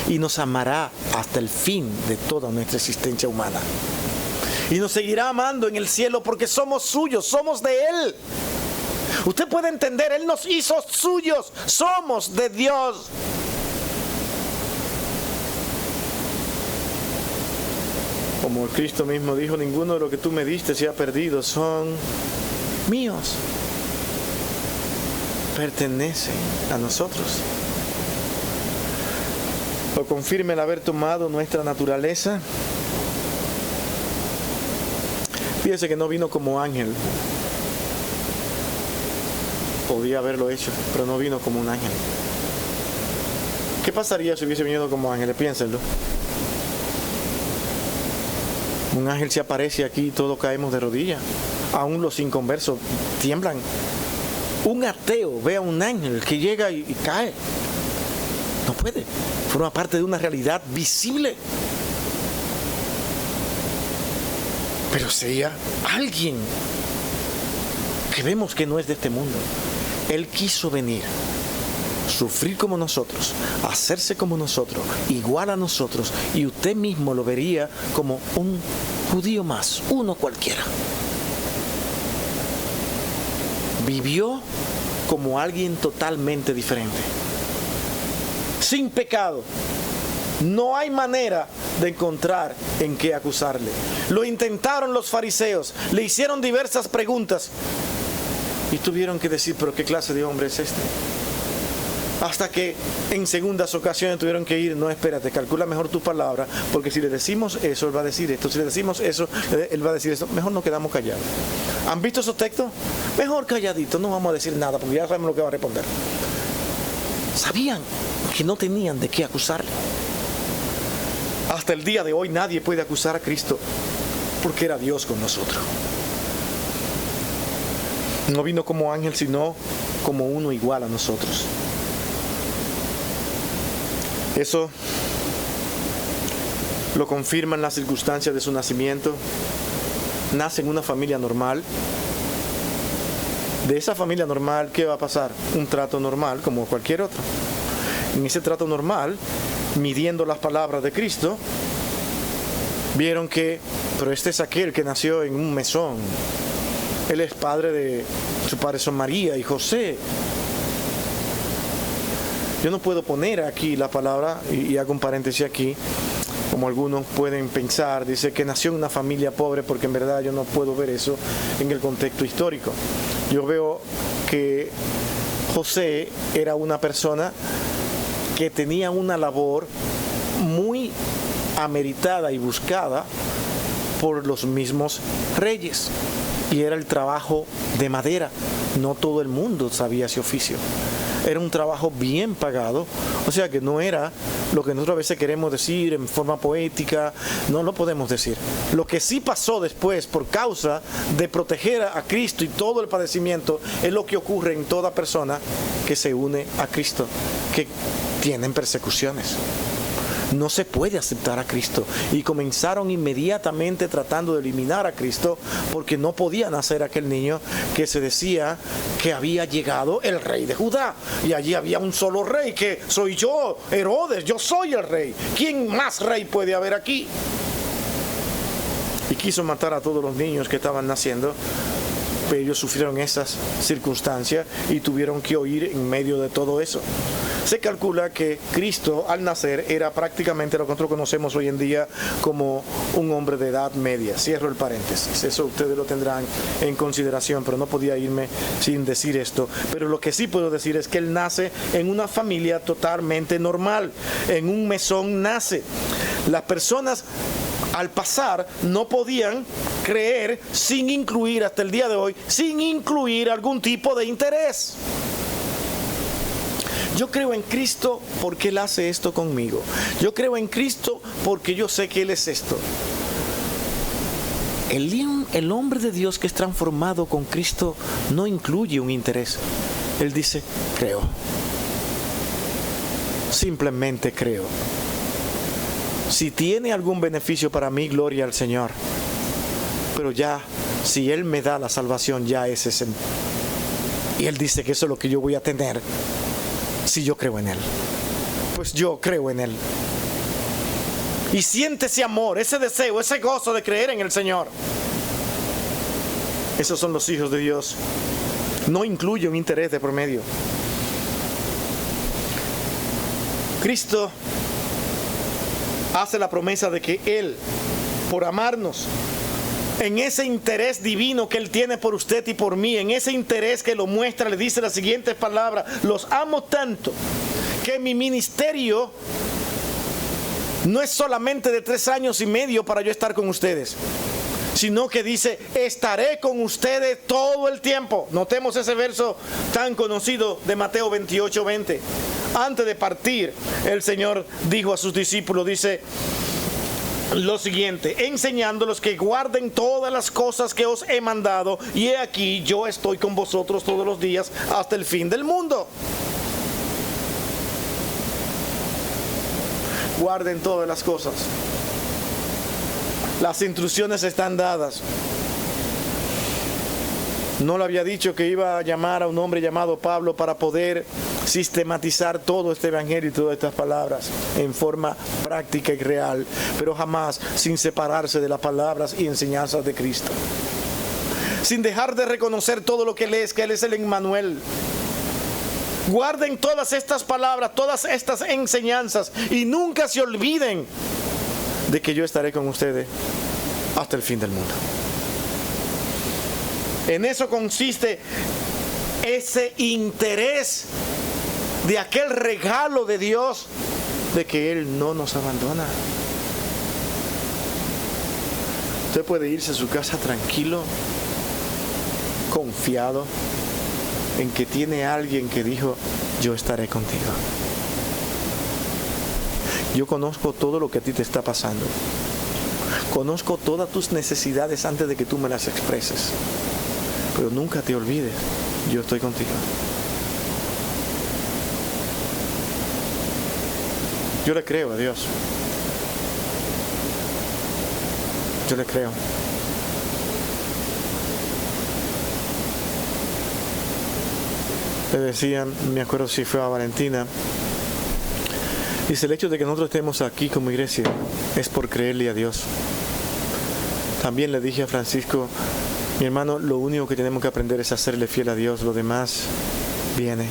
Y nos amará hasta el fin de toda nuestra existencia humana. Y nos seguirá amando en el cielo porque somos suyos, somos de Él. Usted puede entender, Él nos hizo suyos, somos de Dios. Como Cristo mismo dijo, ninguno de los que tú me diste se ha perdido, son míos. pertenece a nosotros. Lo confirma el haber tomado nuestra naturaleza. Fíjese que no vino como ángel. Podía haberlo hecho, pero no vino como un ángel. ¿Qué pasaría si hubiese venido como ángel? Piénsenlo. Un ángel se aparece aquí y todos caemos de rodillas. Aún los inconversos tiemblan. Un ateo ve a un ángel que llega y cae. No puede. Forma parte de una realidad visible. Pero sería alguien que vemos que no es de este mundo. Él quiso venir, sufrir como nosotros, hacerse como nosotros, igual a nosotros, y usted mismo lo vería como un judío más, uno cualquiera. Vivió como alguien totalmente diferente, sin pecado. No hay manera de encontrar en qué acusarle. Lo intentaron los fariseos, le hicieron diversas preguntas y tuvieron que decir, pero ¿qué clase de hombre es este? Hasta que en segundas ocasiones tuvieron que ir, no, espérate, calcula mejor tu palabra, porque si le decimos eso, él va a decir esto, si le decimos eso, él va a decir esto, mejor nos quedamos callados. ¿Han visto esos textos? Mejor calladito, no vamos a decir nada, porque ya sabemos lo que va a responder. Sabían que no tenían de qué acusarle. Hasta el día de hoy nadie puede acusar a Cristo porque era Dios con nosotros. No vino como ángel, sino como uno igual a nosotros. Eso lo confirman las circunstancias de su nacimiento. Nace en una familia normal. De esa familia normal, ¿qué va a pasar? Un trato normal como cualquier otro. En ese trato normal, midiendo las palabras de Cristo, vieron que, pero este es aquel que nació en un mesón. Él es padre de, su padre son María y José. Yo no puedo poner aquí la palabra, y hago un paréntesis aquí, como algunos pueden pensar, dice que nació en una familia pobre, porque en verdad yo no puedo ver eso en el contexto histórico. Yo veo que José era una persona que tenía una labor muy ameritada y buscada por los mismos reyes, y era el trabajo de madera. No todo el mundo sabía ese oficio. Era un trabajo bien pagado, o sea que no era lo que nosotros a veces queremos decir en forma poética, no lo podemos decir. Lo que sí pasó después por causa de proteger a Cristo y todo el padecimiento es lo que ocurre en toda persona que se une a Cristo, que tienen persecuciones. No se puede aceptar a Cristo, y comenzaron inmediatamente tratando de eliminar a Cristo, porque no podía nacer aquel niño que se decía que había llegado el rey de Judá, y allí había un solo rey, que soy yo, Herodes, yo soy el rey. ¿Quién más rey puede haber aquí? Y quiso matar a todos los niños que estaban naciendo. Pero ellos sufrieron esas circunstancias y tuvieron que huir en medio de todo eso. Se calcula que Cristo al nacer era prácticamente lo que nosotros conocemos hoy en día como un hombre de edad media. Cierro el paréntesis, eso ustedes lo tendrán en consideración, pero no podía irme sin decir esto. Pero lo que sí puedo decir es que él nace en una familia totalmente normal, en un mesón nace. Las personas al pasar no podían creer sin incluir, hasta el día de hoy, sin incluir algún tipo de interés. Yo creo en Cristo porque Él hace esto conmigo. Yo creo en Cristo porque yo sé que Él es esto. El hombre de Dios que es transformado con Cristo no incluye un interés. Él dice, creo. Simplemente creo. Si tiene algún beneficio para mí, gloria al Señor. Pero ya, si Él me da la salvación, ya es ese. Y Él dice que eso es lo que yo voy a tener si yo creo en Él. Pues yo creo en Él. Y siente ese amor, ese deseo, ese gozo de creer en el Señor. Esos son los hijos de Dios. No incluye un interés de por medio. Cristo hace la promesa de que Él, por amarnos, En ese interés divino que Él tiene por usted y por mí, en ese interés que lo muestra, le dice las siguientes palabras: los amo tanto que mi ministerio no es solamente de 3 años y medio para yo estar con ustedes, sino que dice, estaré con ustedes todo el tiempo. Notemos ese verso tan conocido de Mateo 28:20. Antes de partir, el Señor dijo a sus discípulos, dice lo siguiente: enseñándolos que guarden todas las cosas que os he mandado, y he aquí yo estoy con vosotros todos los días hasta el fin del mundo. Guarden todas las cosas. Las instrucciones están dadas. No le había dicho que iba a llamar a un hombre llamado Pablo para poder sistematizar todo este evangelio y todas estas palabras en forma práctica y real, pero jamás sin separarse de las palabras y enseñanzas de Cristo, sin dejar de reconocer todo lo que Él es, que Él es el Emmanuel. Guarden todas estas palabras, todas estas enseñanzas, y nunca se olviden de que yo estaré con ustedes hasta el fin del mundo. En eso consiste ese interés de aquel regalo de Dios, de que Él no nos abandona. Usted puede irse a su casa tranquilo, confiado en que tiene alguien que dijo, yo estaré contigo. Yo conozco todo lo que a ti te está pasando. Conozco todas tus necesidades antes de que tú me las expreses. Pero nunca te olvides, yo estoy contigo. Yo le creo a Dios. Yo le creo. Le decían, me acuerdo si fue a Valentina, dice, el hecho de que nosotros estemos aquí como iglesia es por creerle a Dios. También le dije a Francisco, mi hermano, lo único que tenemos que aprender es hacerle fiel a Dios, lo demás viene.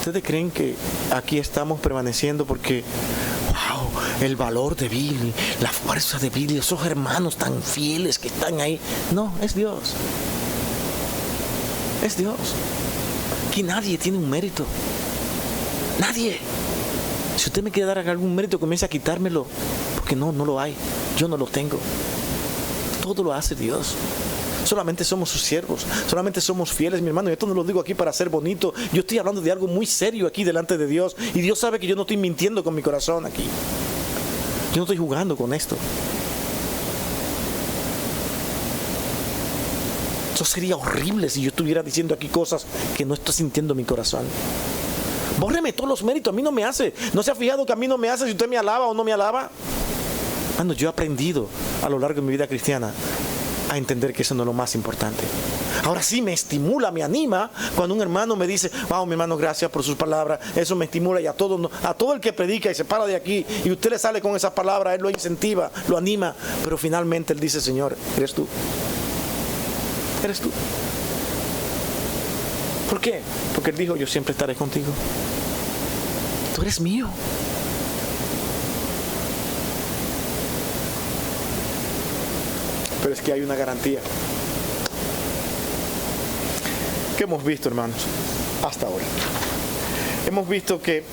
¿Ustedes creen que aquí estamos permaneciendo porque, wow, el valor de Billy, la fuerza de Billy, esos hermanos tan fieles que están ahí? No, es Dios. Es Dios. Aquí nadie tiene un mérito. Nadie. Si usted me quiere dar algún mérito, comience a quitármelo, porque no lo hay. Yo no lo tengo. Todo lo hace Dios. Solamente somos sus siervos, solamente somos fieles, mi hermano. Y esto no lo digo aquí para ser bonito. Yo estoy hablando de algo muy serio aquí delante de Dios. Y Dios sabe que yo no estoy mintiendo con mi corazón aquí. Yo no estoy jugando con esto. Eso sería horrible si yo estuviera diciendo aquí cosas que no estoy sintiendo en mi corazón. Bórreme todos los méritos, a mí no me hace. ¿No se ha fijado que a mí no me hace si usted me alaba o no me alaba? Bueno, yo he aprendido a lo largo de mi vida cristiana a entender que eso no es lo más importante. Ahora sí me estimula, me anima cuando un hermano me dice, wow, mi hermano, gracias por sus palabras. Eso me estimula, y a todo el que predica y se para de aquí y usted le sale con esas palabras, él lo incentiva, lo anima, pero finalmente él dice, Señor, eres tú. Eres tú. ¿Por qué? Porque él dijo, yo siempre estaré contigo. Tú eres mío. Pero es que hay una garantía. ¿Qué hemos visto, hermanos? Hasta ahora. Hemos visto que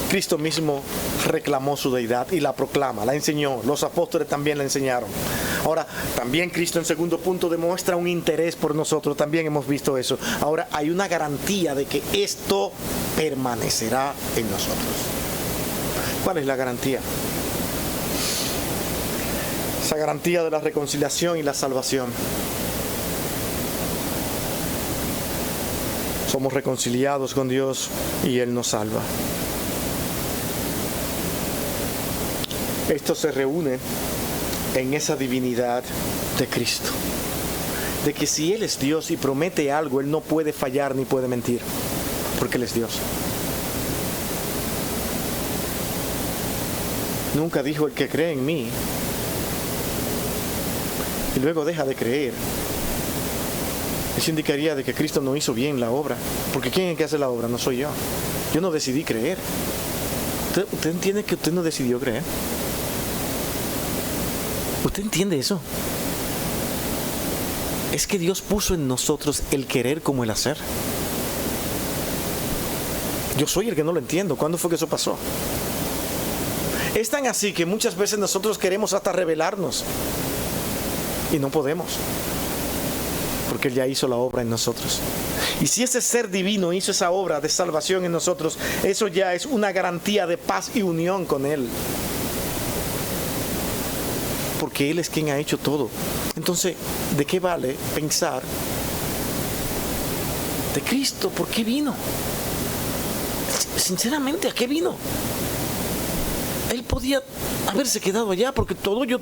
Cristo mismo reclamó su deidad y la proclama, la enseñó. Los apóstoles también la enseñaron. Ahora, también Cristo en segundo punto demuestra un interés por nosotros. También hemos visto eso. Ahora, hay una garantía de que esto permanecerá en nosotros. ¿Cuál es la garantía? Esa garantía de la reconciliación y la salvación. Somos reconciliados con Dios y Él nos salva. Esto se reúne en esa divinidad de Cristo. De que si Él es Dios y promete algo, Él no puede fallar ni puede mentir, porque Él es Dios. Nunca dijo, el que cree en mí y luego deja de creer, eso indicaría de que Cristo no hizo bien la obra, porque ¿quién es el que hace la obra? No soy yo. Yo no decidí creer. ¿Usted entiende que usted no decidió creer? ¿Usted entiende eso? Es que Dios puso en nosotros el querer como el hacer. Yo soy el que no lo entiendo. ¿Cuándo fue que eso pasó? Es tan así que muchas veces nosotros queremos hasta rebelarnos y no podemos, porque Él ya hizo la obra en nosotros. Y si ese ser divino hizo esa obra de salvación en nosotros, eso ya es una garantía de paz y unión con Él, porque Él es quien ha hecho todo. Entonces, ¿de qué vale pensar de Cristo? ¿Por qué vino? Sinceramente, ¿a qué vino? Él podía haberse quedado allá, porque todo yo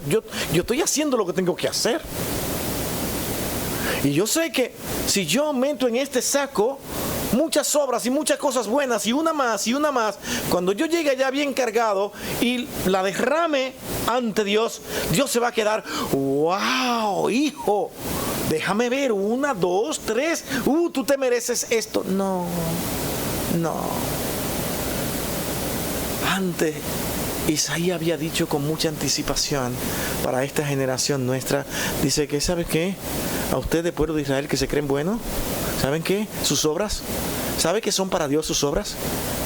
estoy haciendo lo que tengo que hacer. Y yo sé que si yo meto en este saco muchas obras y muchas cosas buenas y una más, cuando yo llegue allá bien cargado y la derrame ante Dios, Dios se va a quedar, wow, hijo, déjame ver, 1, 2, 3, tú te mereces esto. No. Antes, Isaías había dicho con mucha anticipación para esta generación nuestra, dice que, ¿sabe qué? A ustedes, pueblo de Israel, que se creen buenos, ¿saben qué? Sus obras, ¿sabe qué son para Dios sus obras?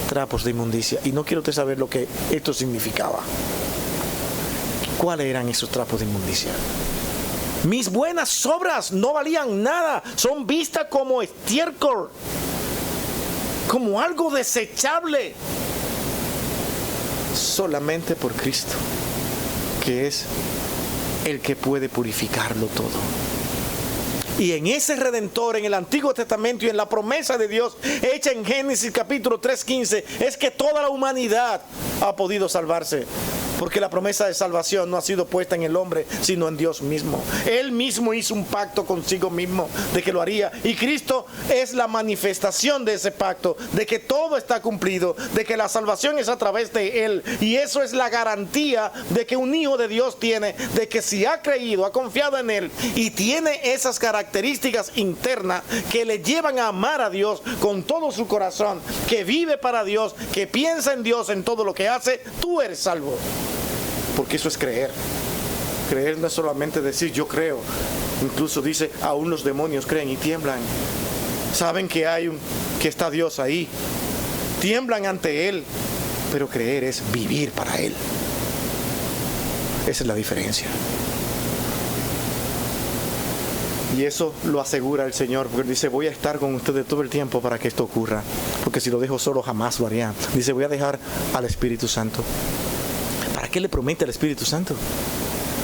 Trapos de inmundicia. Y no quiero usted saber lo que esto significaba. ¿Cuáles eran esos trapos de inmundicia? Mis buenas obras no valían nada, son vistas como estiércol, como algo desechable. Solamente por Cristo, que es el que puede purificarlo todo. Y en ese Redentor, en el Antiguo Testamento y en la promesa de Dios hecha en Génesis capítulo 3:15, es que toda la humanidad ha podido salvarse. Porque la promesa de salvación no ha sido puesta en el hombre, sino en Dios mismo. Él mismo hizo un pacto consigo mismo de que lo haría. Y Cristo es la manifestación de ese pacto, de que todo está cumplido, de que la salvación es a través de Él. Y eso es la garantía de que un hijo de Dios tiene, de que si ha creído, ha confiado en Él y tiene esas características internas que le llevan a amar a Dios con todo su corazón, que vive para Dios, que piensa en Dios en todo lo que hace, tú eres salvo. Porque eso es creer. Creer no es solamente decir yo creo. Incluso dice, aún los demonios creen y tiemblan. Saben que que está Dios ahí. Tiemblan ante Él. Pero creer es vivir para Él. Esa es la diferencia. Y eso lo asegura el Señor, porque dice, voy a estar con ustedes todo el tiempo para que esto ocurra. Porque si lo dejo solo jamás lo haría. Dice, voy a dejar al Espíritu Santo. ¿Para qué le promete al Espíritu Santo?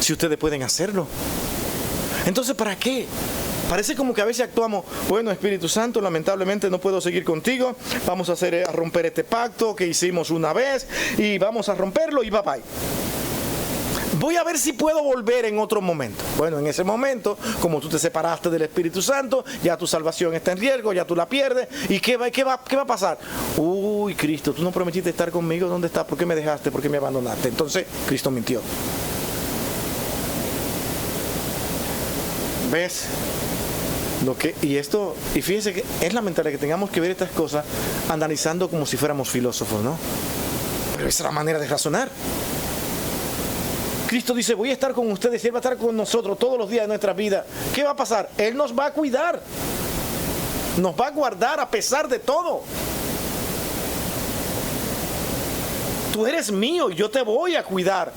Si ustedes pueden hacerlo. Entonces, ¿para qué? Parece como que a veces actuamos, bueno, Espíritu Santo, lamentablemente no puedo seguir contigo, vamos a romper este pacto que hicimos una vez y vamos a romperlo y bye bye. Voy a ver si puedo volver en otro momento. Bueno, en ese momento, como tú te separaste del Espíritu Santo, ya tu salvación está en riesgo, ya tú la pierdes. ¿Y qué va a pasar? Uy, Cristo, tú no prometiste estar conmigo, ¿dónde estás? ¿Por qué me dejaste? ¿Por qué me abandonaste? Entonces, Cristo mintió. ¿Ves? Y fíjense que es lamentable que tengamos que ver estas cosas analizando como si fuéramos filósofos, ¿no? Pero esa es la manera de razonar. Cristo dice, voy a estar con ustedes y Él va a estar con nosotros todos los días de nuestra vida. ¿Qué va a pasar? Él nos va a cuidar. Nos va a guardar a pesar de todo. Tú eres mío y yo te voy a cuidar.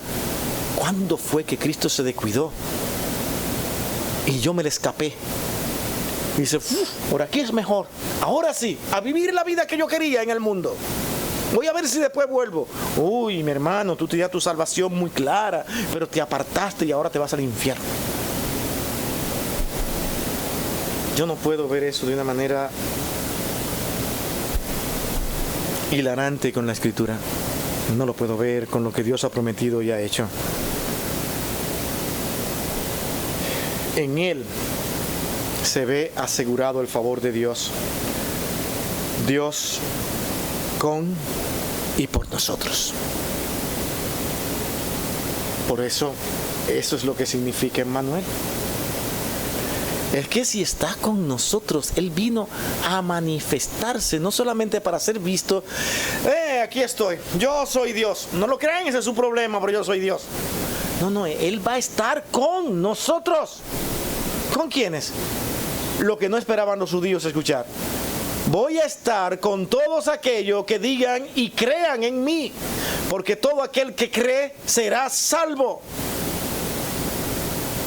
¿Cuándo fue que Cristo se descuidó? Y yo me le escapé. Y dice, por aquí es mejor. Ahora sí, a vivir la vida que yo quería en el mundo. Voy a ver si después vuelvo. Uy, mi hermano, tú tenías tu salvación muy clara, pero te apartaste y ahora te vas al infierno. Yo no puedo ver eso de una manera hilarante con la Escritura. No lo puedo ver con lo que Dios ha prometido y ha hecho. En Él se ve asegurado el favor de Dios. Dios con y por nosotros. Por eso es lo que significa Emmanuel. Es que si está con nosotros, Él vino a manifestarse, no solamente para ser visto. Aquí estoy, yo soy Dios. No lo crean, ese es su problema, pero yo soy Dios. No, Él va a estar con nosotros. ¿Con quiénes? Lo que no esperaban los judíos escuchar. Voy a estar con todos aquellos que digan y crean en mí, porque todo aquel que cree será salvo.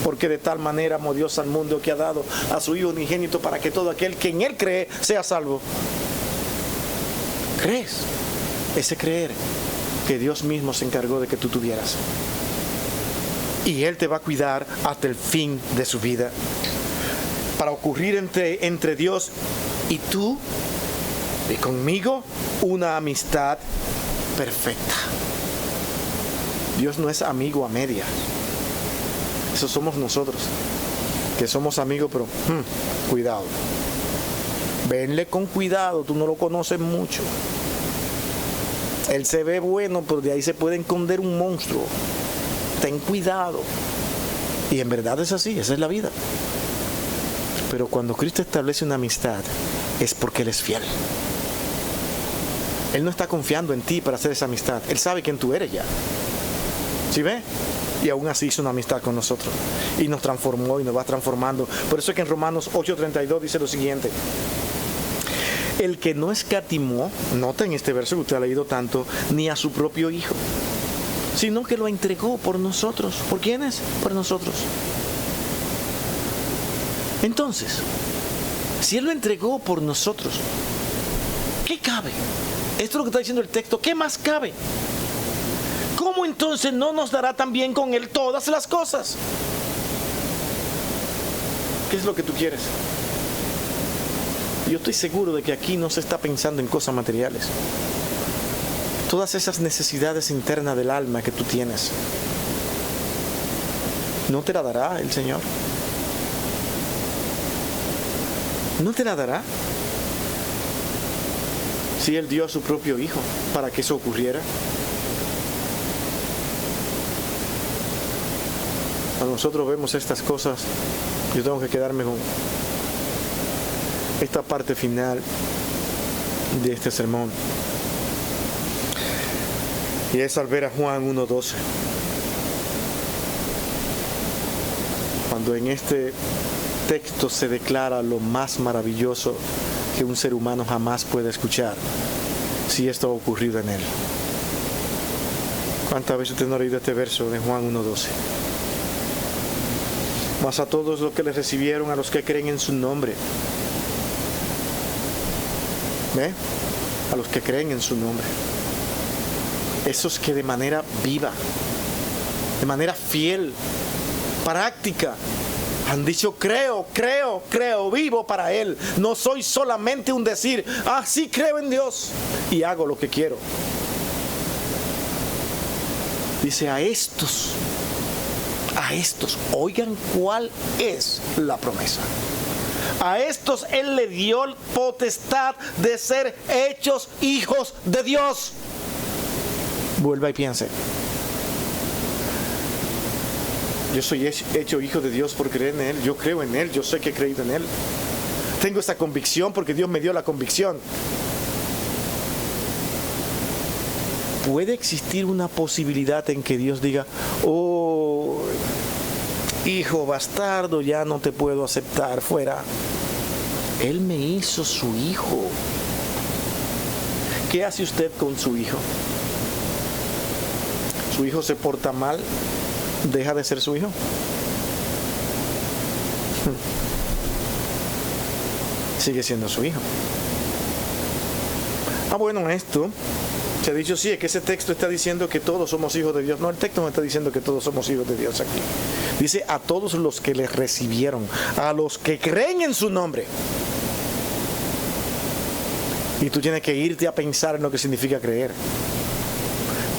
Porque de tal manera amó Dios al mundo que ha dado a su Hijo unigénito para que todo aquel que en Él cree sea salvo. ¿Crees? Ese creer que Dios mismo se encargó de que tú tuvieras. Y Él te va a cuidar hasta el fin de su vida. Para ocurrir entre Dios y tú, y conmigo, una amistad perfecta. Dios no es amigo a medias. Eso somos nosotros, que somos amigos, pero cuidado. Venle con cuidado, tú no lo conoces mucho. Él se ve bueno, pero de ahí se puede esconder un monstruo. Ten cuidado. Y en verdad es así, esa es la vida. Pero cuando Cristo establece una amistad, es porque Él es fiel. Él no está confiando en ti para hacer esa amistad. Él sabe quién tú eres ya. ¿Sí ve? Y aún así hizo una amistad con nosotros. Y nos transformó y nos va transformando. Por eso es que en Romanos 8:32 dice lo siguiente. El que no escatimó, nota en este verso que usted ha leído tanto, ni a su propio Hijo, sino que lo entregó por nosotros. ¿Por quiénes? Por nosotros. Entonces, si Él lo entregó por nosotros, ¿qué cabe? Esto es lo que está diciendo el texto. ¿Qué más cabe? ¿Cómo entonces no nos dará también con Él todas las cosas? ¿Qué es lo que tú quieres? Yo estoy seguro de que aquí no se está pensando en cosas materiales. Todas esas necesidades internas del alma que tú tienes, ¿no te la dará el Señor? ¿No te la dará? Si Él dio a su propio Hijo para que eso ocurriera. Cuando nosotros vemos estas cosas, yo tengo que quedarme con esta parte final de este sermón. Y es al ver a Juan 1:12. Cuando en este texto se declara lo más maravilloso que un ser humano jamás puede escuchar, si esto ha ocurrido en él. ¿Cuántas veces usted no ha leído este verso de Juan 1:12? Mas a todos los que le recibieron, a los que creen en su nombre. ¿Ve? A los que creen en su nombre. Esos que de manera viva, de manera fiel, práctica, han dicho creo, vivo para Él. No soy solamente un decir, sí creo en Dios y hago lo que quiero. Dice a estos, oigan cuál es la promesa. A estos Él le dio potestad de ser hechos hijos de Dios. Vuelva y piense. Yo soy hecho hijo de Dios por creer en Él. Yo creo en Él, yo sé que he creído en Él. Tengo esa convicción porque Dios me dio la convicción. ¿Puede existir una posibilidad en que Dios diga, hijo bastardo, ya no te puedo aceptar, fuera? Él me hizo su hijo. ¿Qué hace usted con su hijo? ¿Su hijo se porta mal? ¿Deja de ser su hijo? Sigue siendo su hijo. Bueno, esto se ha dicho, sí, es que ese texto está diciendo que todos somos hijos de Dios. No, el texto no está diciendo que todos somos hijos de Dios aquí. Dice a todos los que les recibieron, a los que creen en su nombre. Y tú tienes que irte a pensar en lo que significa creer.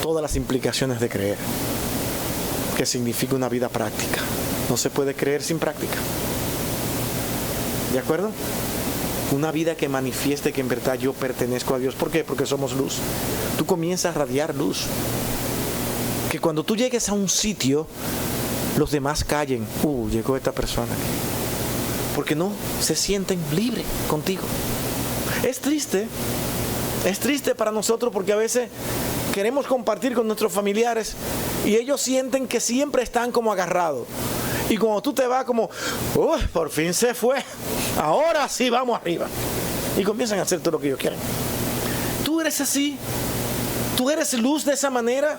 Todas las implicaciones de creer. Que significa una vida práctica. No se puede creer sin práctica. ¿De acuerdo? Una vida que manifieste que en verdad yo pertenezco a Dios. ¿Por qué? Porque somos luz. Tú comienzas a radiar luz. Que cuando tú llegues a un sitio, los demás callen. Llegó esta persona. Porque no se sienten libres contigo. Es triste para nosotros porque a veces queremos compartir con nuestros familiares y ellos sienten que siempre están como agarrados. Y cuando tú te vas como, por fin se fue, ahora sí vamos arriba. Y comienzan a hacer todo lo que ellos quieren. ¿Tú eres así? ¿Tú eres luz de esa manera?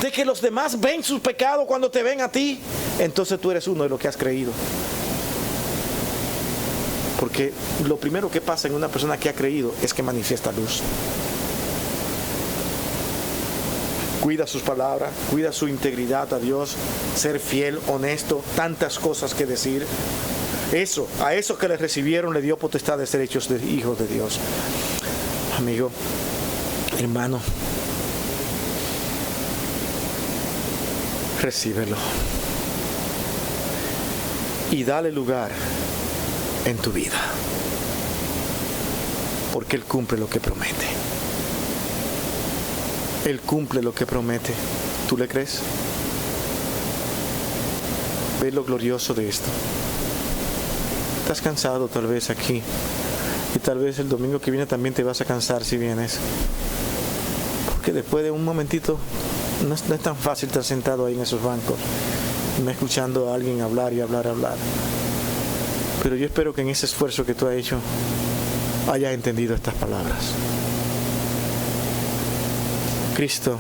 De que los demás ven sus pecados cuando te ven a ti. Entonces tú eres uno de los que has creído. Porque lo primero que pasa en una persona que ha creído es que manifiesta luz. Cuida sus palabras, cuida su integridad a Dios, ser fiel, honesto, tantas cosas que decir. Eso, a esos que le recibieron le dio potestad de ser hechos de hijos de Dios. Amigo, hermano, recíbelo y dale lugar en tu vida, porque Él cumple lo que promete. Él cumple lo que promete. ¿Tú le crees? Ve lo glorioso de esto. Estás cansado tal vez aquí, y tal vez el domingo que viene también te vas a cansar si vienes, porque después de un momentito no es tan fácil estar sentado ahí en esos bancos escuchando a alguien hablar y hablar. Pero yo espero que en ese esfuerzo que tú has hecho hayas entendido estas palabras. Cristo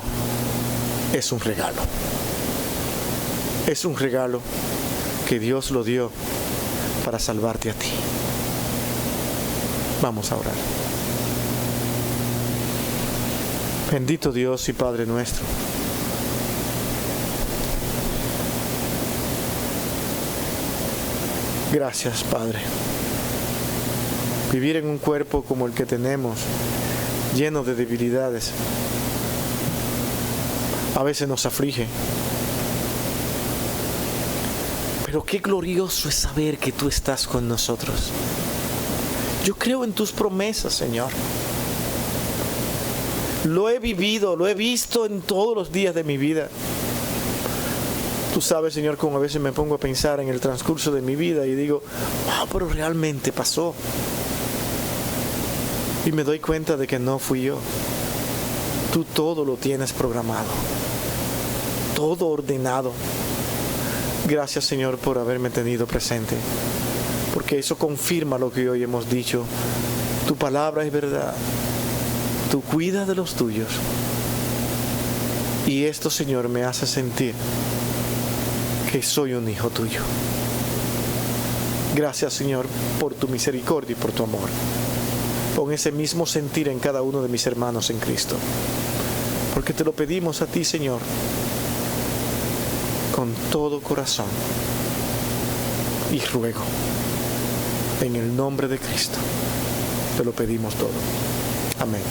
es un regalo. Es un regalo que Dios lo dio para salvarte a ti. Vamos a orar. Bendito Dios y Padre nuestro, gracias, Padre. Vivir en un cuerpo como el que tenemos, lleno de debilidades, a veces nos aflige. Pero qué glorioso es saber que tú estás con nosotros. Yo creo en tus promesas, Señor. Lo he vivido, lo he visto en todos los días de mi vida. Tú sabes, Señor, como a veces me pongo a pensar en el transcurso de mi vida y digo, wow, pero realmente pasó. Y me doy cuenta de que no fui yo. Tú todo lo tienes programado, todo ordenado. Gracias, Señor, por haberme tenido presente, porque eso confirma lo que hoy hemos dicho. Tu palabra es verdad. Tú cuidas de los tuyos. Y esto, Señor, me hace sentir que soy un hijo tuyo. Gracias, Señor, por tu misericordia y por tu amor. Pon ese mismo sentir en cada uno de mis hermanos en Cristo, porque te lo pedimos a ti, Señor, con todo corazón, y ruego en el nombre de Cristo. Te lo pedimos todo. Amén.